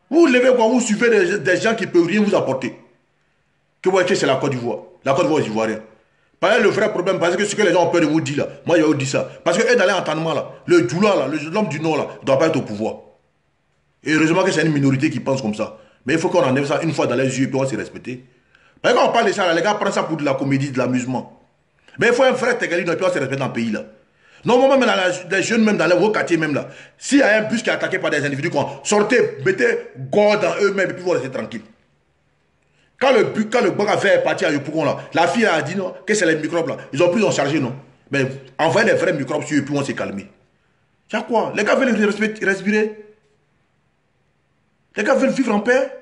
Vous levez quoi? Vous suivez des gens qui ne peuvent rien vous apporter. Que vous voyez que c'est la Côte d'Ivoire. La Côte d'Ivoire, ils Ivoiriens. Parce que le vrai problème, parce que ce que les gens ont peur de vous dire là, moi je vais vous dire ça. Parce que eux dans l'entendement là, le Djoula là, l'homme du Nord là, ne doit pas être au pouvoir. Et heureusement que c'est une minorité qui pense comme ça. Mais il faut qu'on enlève ça une fois dans les yeux et puis on se respecter. Parce que quand on parle de ça, là, les gars prennent ça pour de la comédie, de l'amusement. Mais il faut un vrai Tegalino et puis on se respecte dans le pays là. Normalement, même dans les jeunes, même dans vos quartiers, même là, s'il y a un bus qui est attaqué par des individus, sortez, mettez gore dans eux-mêmes et puis vous restez tranquille. Quand le banc a fait partir à Yopougon là, la fille a dit non, que c'est les microbes là. Ils ont pris en charge, non. Mais envoyez les vrais microbes sur eux et puis on s'est calmé. C'est quoi? Les gars veulent respirer. Les gars veulent vivre en paix.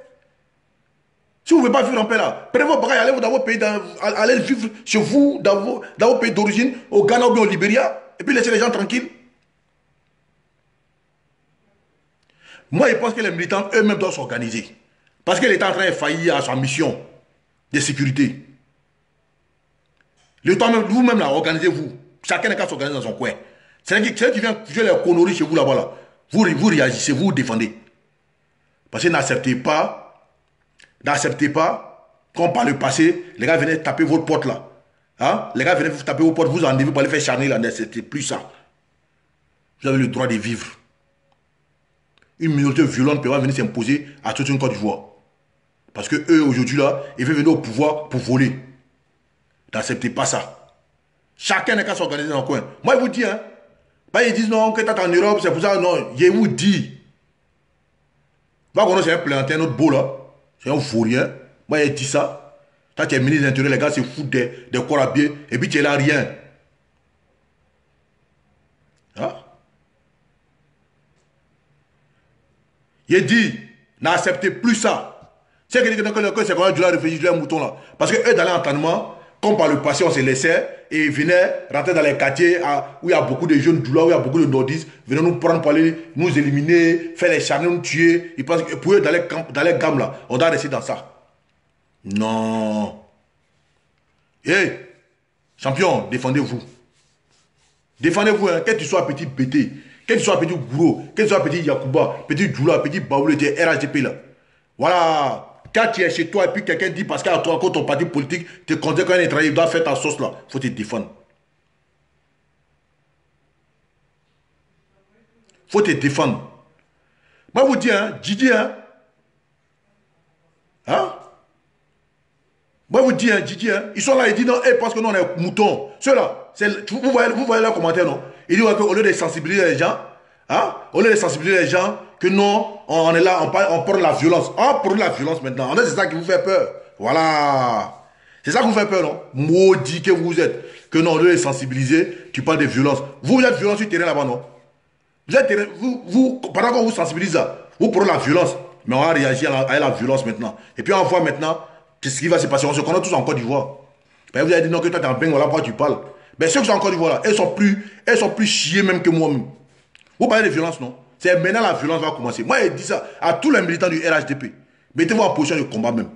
Si vous ne voulez pas vivre en paix là, prenez vos bagages, allez dans vos pays, allez vivre chez vous, dans vos pays d'origine, au Ghana ou bien au Libéria, et puis laissez les gens tranquilles. Moi, je pense que les militants eux-mêmes doivent s'organiser. Parce que l'État est en train de faillir à sa mission de sécurité. Le temps même, vous-même là, organisez-vous. Chacun n'est qu'à s'organiser dans son coin. C'est qui vient jouer les conneries chez vous là-bas là. Vous réagissez, vous défendez. Parce que n'acceptez pas qu'on par le passé, les gars venaient taper votre porte là. Hein? Les gars venaient vous taper vos portes, vous enlevez pour aller faire charner là. N'acceptez plus ça. Vous avez le droit de vivre. Une minorité violente peut venir s'imposer à toute une Côte d'Ivoire. Parce que eux, aujourd'hui, là, ils veulent venir au pouvoir pour voler. N'acceptez pas ça. Chacun n'est qu'à s'organiser dans le coin. Moi, je vous dis, hein. Ils disent non, que tu es en Europe, c'est pour ça. Non, je vous dis. C'est un plantain, notre beau là. C'est un vaurien. Moi, je dis ça. Quand tu es ministre de l'Intérieur, les gars se foutent des corps à pied. Et puis tu es là, rien. Hein? Il dit, n'acceptez plus ça. C'est que c'est quand même du réfléchir du mouton là. Parce que eux, dans l'entendement, comme par le passé, on se laissait et ils venaient rentrer dans les quartiers où il y a beaucoup de jeunes douleurs, où il y a beaucoup de nordistes, venaient nous prendre pour aller nous éliminer, faire les charniers, nous tuer. Ils pensent que pour eux, dans les gammes là, on doit rester dans ça. Non. Hé, champion, défendez-vous. Défendez-vous, hein, que tu sois petit BT, que tu sois petit Gouro, que tu sois petit Yakuba, petit Djoula, petit Baoulé, tu es RHDP là. Voilà. Quand tu es chez toi et puis quelqu'un dit parce qu'à toi, quand ton parti politique te considère qu'un étranger doit faire ta sauce là, il faut te défendre. Il faut te défendre. Moi, je vous dis, hein, Didi, hein. Moi, je vous dis, hein, Didi, hein, ils sont là, ils disent non, parce que nous, on est moutons. Ceux-là, vous voyez leurs commentaires, non? Ils disent qu'au lieu de sensibiliser les gens, au lieu de sensibiliser les gens, que non, on est là, on prend la violence. On prend la violence maintenant. C'est ça qui vous fait peur. Voilà. C'est ça qui vous fait peur, non? Maudit que vous êtes. Que non, au lieu de sensibiliser, tu parles de violence. Vous êtes violent sur le terrain là-bas, non? Pendant qu'on vous sensibilise, vous prenez la violence. Mais on va réagir à la violence maintenant. Et puis on voit maintenant ce qui va se passer. On se connaît tous en Côte d'Ivoire. Vous avez dit non, que toi t'es en Beng, voilà pourquoi tu parles. Mais ceux qui sont en Côte d'Ivoire là, elles sont plus chiés même que moi-même. Vous parlez de violence, non? C'est maintenant la violence va commencer. Moi, je dis ça à tous les militants du RHDP. Mettez-vous en position de combat même.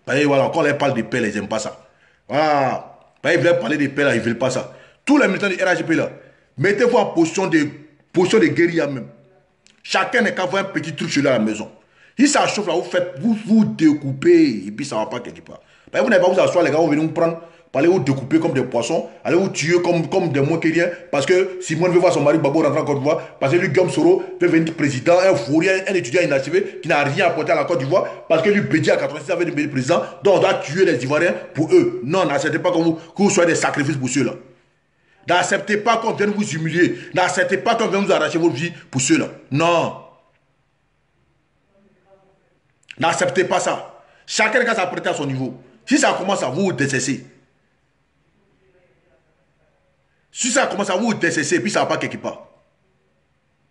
Voyez, voilà, quand on leur parle de paix, ils n'aiment pas ça. Voilà. Ils veulent parler de paix, là, ils ne veulent pas ça. Tous les militants du RHDP, là, mettez-vous en position de guérilla même. Chacun n'est qu'à avoir un petit truc chez lui à la maison. Si ça chauffe, là, vous découpez, et puis ça ne va pas quelque part. Vous n'avez pas vous asseoir, les gars, vous venez nous prendre. Allez vous découper comme des poissons, allez vous tuer comme des moquériens, parce que Simone veut voir son mari Gbagbo rentrer en Côte d'Ivoire, parce que lui, Guillaume Soro, veut venir président, un fourrier, un étudiant inachevé, qui n'a rien apporté à la Côte d'Ivoire, parce que lui, Bédi à 86 avait devenu président, donc on doit tuer les Ivoiriens pour eux. Non, n'acceptez pas que vous soyez des sacrifices pour ceux-là. N'acceptez pas qu'on vienne vous humilier, n'acceptez pas qu'on vienne vous arracher votre vie pour ceux-là. Non. N'acceptez pas ça. Chacun va s'apprêter à son niveau. Si ça commence à vous décesser, si ça commence à vous décesser, puis ça ne va pas quelque part.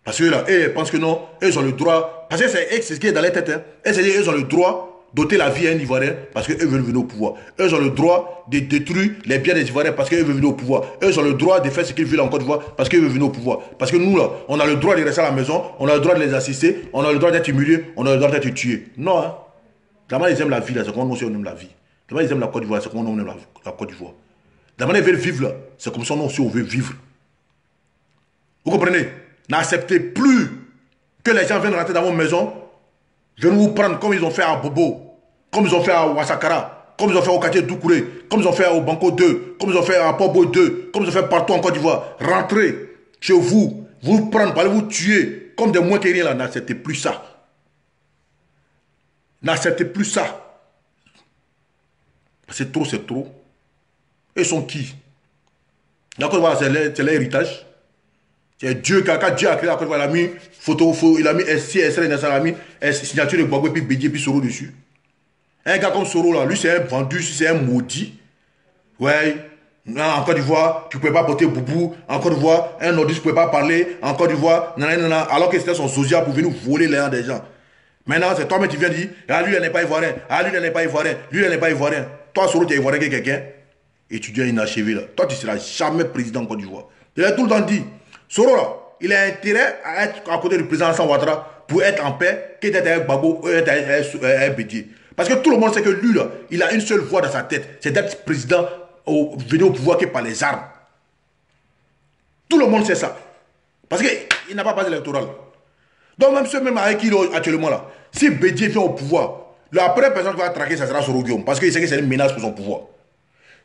Parce que là, ils pensent que non, ils ont le droit. Parce que c'est ce qui est dans les têtes. Hein. C'est-à-dire ils ont le droit d'ôter la vie à un Ivoirien parce qu'eux veulent venir au pouvoir. Eux ont le droit de détruire les biens des Ivoiriens parce qu'ils veulent venir au pouvoir. Eux ont le droit de faire ce qu'ils veulent en Côte d'Ivoire parce qu'ils veulent venir au pouvoir. Parce que nous, là, on a le droit de rester à la maison, on a le droit de les assister, on a le droit d'être humiliés, on a le droit d'être tués. Non, hein. D'abord, ils aiment la vie, là, c'est comment nous aussi on aime la vie. D'abord, ils aiment la Côte d'Ivoire, c'est comment nous on aime la Côte d'Ivoire. D'abord, ils veulent vivre, là, c'est comme ça nous aussi on veut vivre. Vous comprenez? N'acceptez plus que les gens viennent rentrer dans vos maisons, viennent vous prendre comme ils ont fait à Bobo, comme ils ont fait à Ouassakara, comme ils ont fait au quartier Doucouré, comme ils ont fait au Banco 2, comme ils ont fait à Pobo 2, comme ils ont fait partout en Côte d'Ivoire. Rentrez chez vous, vous prendre, allez vous tuer comme des moins que rien là. N'acceptez plus ça. N'acceptez plus ça. C'est trop, c'est trop. Ils sont qui? La Côte d'Ivoire, c'est l'héritage. C'est Dieu, quand Dieu a créé la Côte d'Ivoire, il a mis photo, il a mis SCSR, il a mis signature de Gbagbo, puis Bédié, puis Soro dessus. Un gars comme Soro, là, lui, c'est un vendu, c'est un maudit. Ouais, en Côte d'Ivoire, tu ne pouvais pas porter boubou. En Côte d'Ivoire, un nordiste ne pouvait pas parler. En Côte d'Ivoire, alors que c'était son sosia pour venir voler les gens des gens. Maintenant, c'est toi-même qui viens dire, ah, lui, il n'est pas ivoirien. Ah, lui, il n'est pas ivoirien. Lui, il n'est pas ivoirien. Toi, Soro, tu es ivoirien que quelqu'un. Étudiant inachevé, là. Toi, tu ne seras jamais président en Côte d'Ivoire. Il a tout le temps dit, Soro, là, il a intérêt à être à côté du président Alassane Ouattara pour être en paix, qu'il était avec Gbagbo, un Bédié. Parce que tout le monde sait que lui, là, il a une seule voix dans sa tête, c'est d'être président, venir au pouvoir que par les armes. Tout le monde sait ça. Parce qu'il n'a pas base électorale. Donc même ceux même avec qui il est actuellement là, si Bédié vient au pouvoir, la première personne qui va traquer, ça sera Soro Guillaume, parce qu'il sait que c'est une menace pour son pouvoir.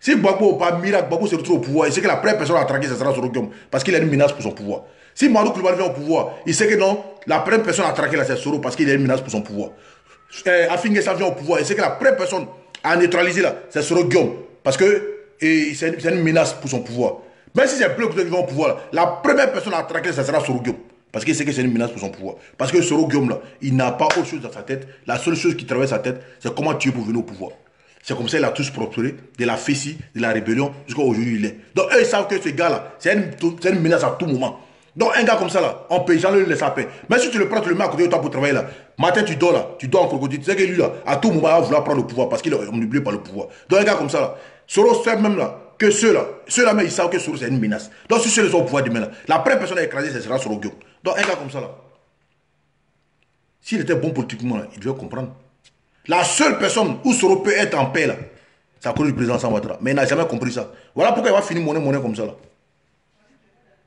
Si Gbagbo, pas miracle, Gbagbo se retrouve au pouvoir, il sait que la première personne à traquer, ça sera Soro Guillaume, parce qu'il a une menace pour son pouvoir. Si Madou Koulibaly vient au pouvoir, il sait que non, la première personne à traquer, c'est Soro, parce qu'il a une menace pour son pouvoir. Afingessa vient au pouvoir, il sait que la première personne à neutraliser là, c'est Soro Guillaume, parce que c'est une menace pour son pouvoir. Même si c'est Bleu qui vient au pouvoir, là, la première personne à traquer, ça sera Soro Guillaume. Parce qu'il sait que c'est une menace pour son pouvoir. Parce que Soro Guillaume, là, il n'a pas autre chose dans sa tête. La seule chose qui traverse sa tête, c'est comment tuer pour venir au pouvoir. C'est comme ça qu'il a tous prospéré, de la fessie, de la rébellion, jusqu'à aujourd'hui il est. Donc eux, ils savent que ce gars-là, c'est une menace à tout moment. Donc un gars comme ça, là, on peut jamais le laisser à paix. Mais si tu le prends, tu le mets à côté de toi pour travailler là. Matin, tu dors là, tu dors en crocodile. Tu sais que lui, là, à tout moment, il va vouloir prendre le pouvoir parce qu'il est omnibulé par le pouvoir. Donc un gars comme ça, là, Soro sait même là, que ceux-là, mais ils savent que Soro, c'est une menace. Donc si ceux-là sont au pouvoir demain, là, la première personne à écraser, ce sera Soro Guillaume. Donc un gars comme ça, là, s'il était bon politiquement, là, il devait comprendre. La seule personne où Soro peut être en paix, là, c'est à cause du président Alassane Ouattara. Mais il n'a jamais compris ça. Voilà pourquoi il va finir monnaie comme ça, là.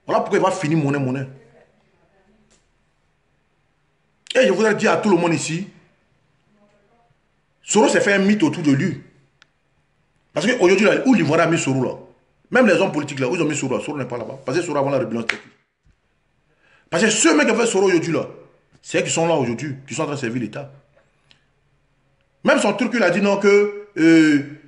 Voilà pourquoi il va finir monnaie. Et je voudrais dire à tout le monde ici, Soro s'est fait un mythe autour de lui. Parce qu'aujourd'hui, où l'Ivoire a mis Soro, là, même les hommes politiques, là, où ils ont mis Soro, là, Soro n'est pas là-bas. Parce que Soro avant la rébellion, c'était qui? Parce que ceux mecs qui ont fait Soro aujourd'hui, là, c'est eux qui sont là aujourd'hui, qui sont en train de servir l'État. Même son truc, il a dit non, que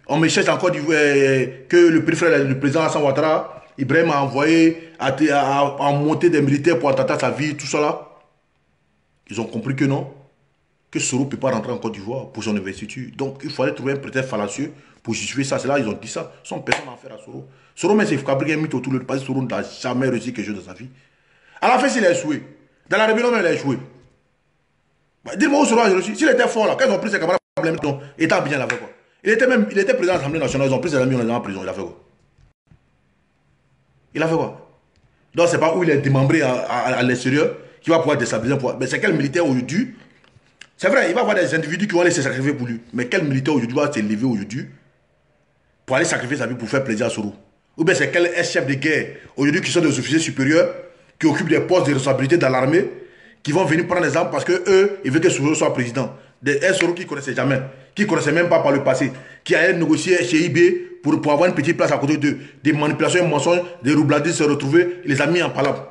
on me cherche encore que le président Alassane Ouattara, Ibrahim a envoyé à monter des militaires pour attaquer sa vie, tout ça là. Ils ont compris que non, que Soro ne peut pas rentrer en Côte d'Ivoire pour son investiture. Donc il fallait trouver un prétexte fallacieux pour justifier ça. C'est là ils ont dit ça. Sans personne à faire à Soro. Soro, mais c'est fabriqué un mythe autour de lui parce que Soro n'a jamais réussi quelque chose dans sa vie. À la fin, il a échoué. Dans la rébellion, il a échoué. Bah, dis-moi où Soro a réussi. S'il était fort là, quand ils ont pris ses camarades, il était bien, il a fait quoi? Il était président de l'Assemblée nationale, ils ont pris ses amis, on les a en prison, il a fait quoi? Il a fait quoi? Donc c'est pas où il est démembré à l'extérieur qui va pouvoir déstabiliser. Mais c'est quel militaire aujourd'hui? C'est vrai, il va y avoir des individus qui vont aller se sacrifier pour lui. Mais quel militaire aujourd'hui va se lever aujourd'hui pour aller sacrifier sa vie pour faire plaisir à Soro? Ou bien c'est quel chef de guerre aujourd'hui qui sont des officiers supérieurs qui occupent des postes de responsabilité dans l'armée qui vont venir prendre des armes parce que eux, ils veulent que Soro soit président. Un Soro qui ne connaissait jamais, qui ne connaissait même pas par le passé, qui allait négocier chez IB pour avoir une petite place à côté d'eux, des manipulations et mensonges, des roubladis se retrouver, il les a mis en palabre.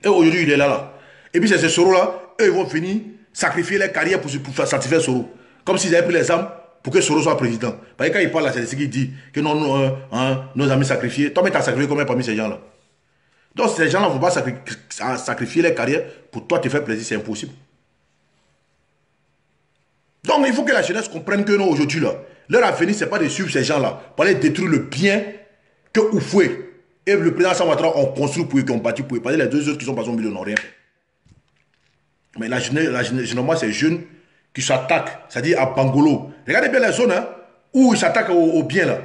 Et aujourd'hui, il est là. Et puis c'est ce Soro-là, eux, ils vont venir sacrifier leur carrière pour satisfaire Soro. Comme s'ils avaient pris les armes pour que Soro soit président. Parce que quand il parle là, c'est ce qu'il dit, que non, nos amis sacrifiés. Toi, mais tu as sacrifié combien parmi ces gens-là? Donc ces gens-là ne vont pas sacrifier leur carrière pour toi te faire plaisir, c'est impossible. Donc il faut que la jeunesse comprenne que aujourd'hui, leur avenir, ce n'est pas de suivre ces gens-là, pour aller détruire le bien que Oufoué Et le président Alassane Ouattara ont construit pour eux, qui ont bâti pour eux. Parce que les deux autres qui sont passés au milieu n'ont rien fait. Mais généralement, c'est les jeunes qui s'attaquent, c'est-à-dire à Bangolo. Regardez bien les zones hein, où ils s'attaquent au bien là.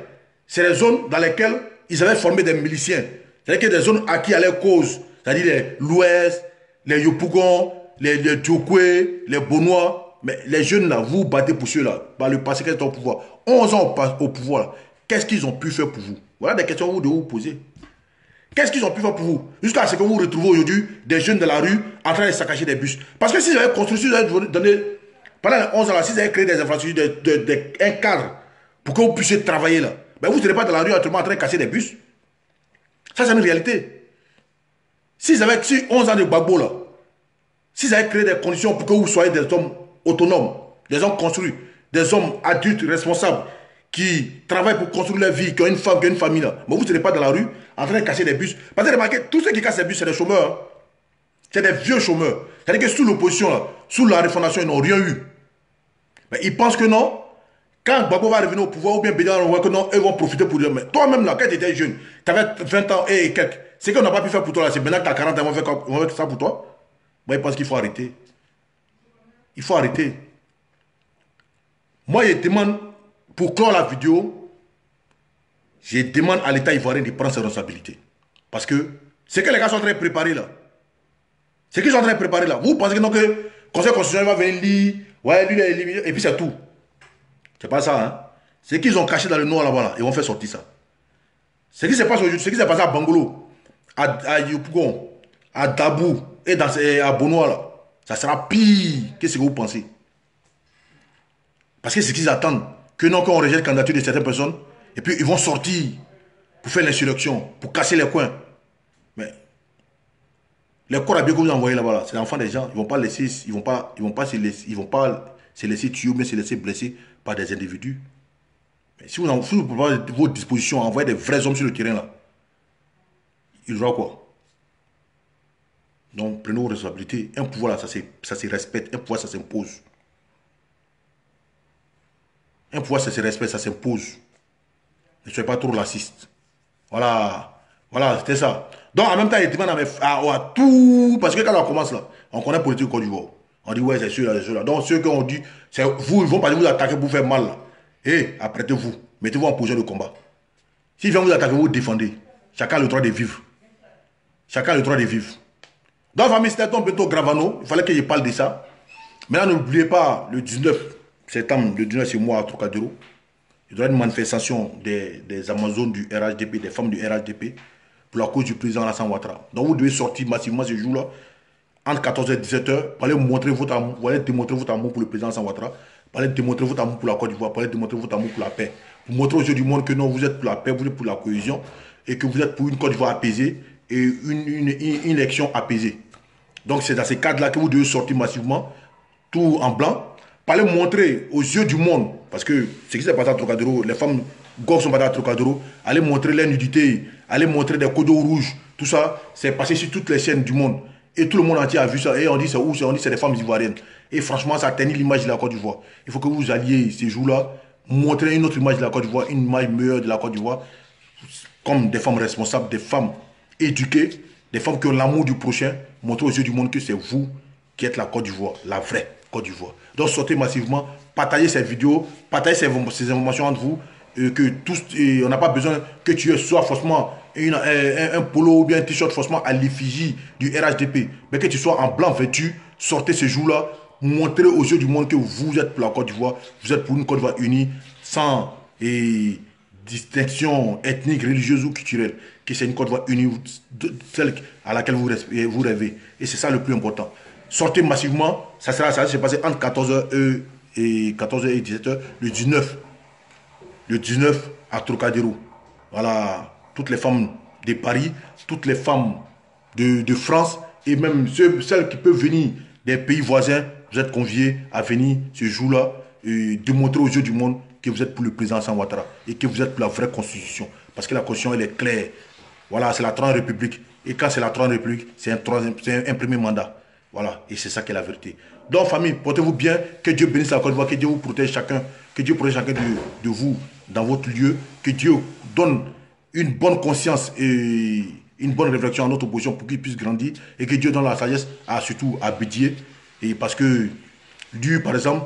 C'est les zones dans lesquelles ils avaient formé des miliciens. C'est-à-dire qu'il y a des zones acquises à leur cause. C'est-à-dire l'Ouest, les Yopougon, les Djokwe, les Bonois. Mais les jeunes là, vous battez pour ceux-là. Par le passé, qu'ils étaient au pouvoir. 11 ans au pouvoir là. Qu'est-ce qu'ils ont pu faire pour vous? Voilà des questions que vous devez vous poser. Qu'est-ce qu'ils ont pu faire pour vous? Jusqu'à ce que vous vous retrouvez aujourd'hui des jeunes de la rue en train de saccager des bus. Parce que s'ils avaient construit, s'ils avaient donné, pendant les 11 ans là, s'ils avaient créé des infrastructures, un cadre pour que vous puissiez travailler là, ben vous ne serez pas dans la rue actuellement en train de casser des bus. Ça, c'est une réalité. S'ils avaient 11 ans de Gbagbo là, s'ils avaient créé des conditions pour que vous soyez des hommes autonomes, des hommes construits, des hommes adultes responsables, qui travaillent pour construire leur vie, qui ont une femme, qui ont une famille là, mais vous ne serez pas dans la rue en train de casser des bus. Parce que remarquez, tous ceux qui cassent des bus, c'est des chômeurs. Hein. C'est des vieux chômeurs. C'est-à-dire que sous l'opposition, là, sous la refondation, ils n'ont rien eu. Mais ils pensent que non. Quand Gbagbo va revenir au pouvoir, ou bien Bédard, on voit que non, eux vont profiter pour dire, mais toi-même là, quand tu étais jeune, tu avais 20 ans et quelques. C'est qu'on n'a pas pu faire pour toi là, c'est maintenant que tu as 40 ans, on va faire ça pour toi. Moi, ils pensent qu'il faut arrêter. Il faut arrêter. Moi, je demande, pour clore la vidéo, je demande à l'État ivoirien de prendre ses responsabilités. Parce que c'est que les gars sont en train de préparer là. C'est qu'ils sont en train de préparer là. Vous pensez que non, que le Conseil constitutionnel va venir lire, ouais, lui, il est éliminé, et puis c'est tout. C'est pas ça, hein. C'est qu'ils ont caché dans le noir là-bas, là. Ils vont faire sortir ça. Ce qui se passe aujourd'hui, ce qui s'est passé à Bangolo, à Yopougon, à Dabou et à Bonois, là, ça sera pire que ce que vous pensez. Parce que c'est ce qu'ils attendent. Que non, qu'on rejette la candidature de certaines personnes, et puis ils vont sortir pour faire l'insurrection, pour casser les coins. Mais les corps à bien que vous envoyez là-bas, là, c'est l'enfant des gens. Ils ne vont pas laisser, ils vont pas se laisser tuer ou bien se laisser blesser par des individus. Mais si vous prenez vos dispositions, envoyer des vrais hommes sur le terrain là, ils jouent quoi? Donc prenez vos responsabilités. Un pouvoir là, ça se respecte. Un pouvoir, ça s'impose. Un pouvoir, ça se respecte, ça s'impose. Ne soyez pas trop raciste. Voilà. Voilà, c'était ça. Donc, en même temps, il demande à tout. Parce que quand on commence là, on connaît la politique au Côte d'Ivoire. On dit, ouais, c'est sûr, c'est sûr. Là. Donc, ceux qui ont dit, c'est vous, ils vont pas vous attaquer pour faire mal. Là. Et apprêtez-vous. Mettez-vous en position de combat. S'ils viennent vous attaquer, vous défendez. Chacun a le droit de vivre. Chacun a le droit de vivre. Dans la famille, c'était Beto Gravano. Il fallait que je parle de ça. Maintenant, n'oubliez pas, le 19 septembre, le 19, c'est moi à Trocadéro. Il y aura une manifestation des Amazones du RHDP, des femmes du RHDP, pour la cause du président Alassane Ouattara. Donc vous devez sortir massivement ce jour-là, entre 14h et 17h, pour aller montrer votre amour, pour aller démontrer votre amour pour le président Alassane Ouattara, pour aller démontrer votre amour pour la Côte d'Ivoire, pour aller démontrer votre amour pour la paix. Pour montrer aux yeux du monde que non, vous êtes pour la paix, vous êtes pour la cohésion, et que vous êtes pour une Côte d'Ivoire apaisée, et une élection apaisée. Donc c'est dans ces cadres-là que vous devez sortir massivement, tout en blanc, pour aller montrer aux yeux du monde, parce que ce qui s'est passé à Trocadéro, les femmes gauches sont passées à Trocadéro, aller montrer leur nudité, aller montrer des codeaux rouges, tout ça, c'est passé sur toutes les chaînes du monde. Et tout le monde entier a vu ça, et on dit c'est où? On dit c'est des femmes ivoiriennes. Et franchement, ça a tenu l'image de la Côte d'Ivoire. Il faut que vous alliez ces jours-là, montrer une autre image de la Côte d'Ivoire, une image meilleure de la Côte d'Ivoire, comme des femmes responsables, des femmes éduquées, des femmes qui ont l'amour du prochain, montrer aux yeux du monde que c'est vous qui êtes la Côte d'Ivoire, la vraie Côte d'Ivoire. Donc sortez massivement, partagez cette vidéo, partagez ces informations entre vous, que tous, on n'a pas besoin que tu sois forcément un polo ou bien un t-shirt forcément à l'effigie du RHDP, mais que tu sois en blanc vêtu, sortez ce jour-là, montrez aux yeux du monde que vous êtes pour la Côte d'Ivoire, vous êtes pour une Côte d'Ivoire unie, sans distinction ethnique, religieuse ou culturelle, que c'est une Côte d'Ivoire unie, celle à laquelle vous rêvez. Et c'est ça le plus important. Sortez massivement, ça va se passer entre 14h et 17h, le 19 à Trocadéro. Voilà, toutes les femmes de Paris, toutes les femmes de France, et même celles qui peuvent venir des pays voisins, vous êtes conviés à venir ce jour-là et démontrer aux yeux du monde que vous êtes pour le président Alassane Ouattara et que vous êtes pour la vraie constitution. Parce que la constitution, elle est claire. Voilà, c'est la Troisième République. Et quand c'est la Troisième République, c'est un premier mandat. Voilà, et c'est ça qui est la vérité. Donc, famille, portez-vous bien. Que Dieu bénisse la Côte d'Ivoire, que Dieu vous protège chacun. Que Dieu protège chacun de vous dans votre lieu. Que Dieu donne une bonne conscience et une bonne réflexion à notre opposition pour qu'il puisse grandir et que Dieu donne la sagesse à surtout à Bédier. Et parce que lui, par exemple,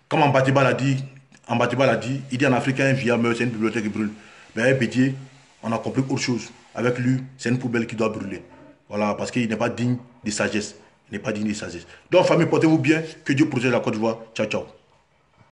comme Ambatiba l'a dit, il dit en Afrique, un vieillard meurt, c'est une bibliothèque qui brûle. Mais avec Bédier, on a compris autre chose. Avec lui, c'est une poubelle qui doit brûler. Voilà, parce qu'il n'est pas digne de sagesse. Il n'est pas digne de sagesse. Donc, famille, portez-vous bien. Que Dieu protège la Côte d'Ivoire. Ciao, ciao.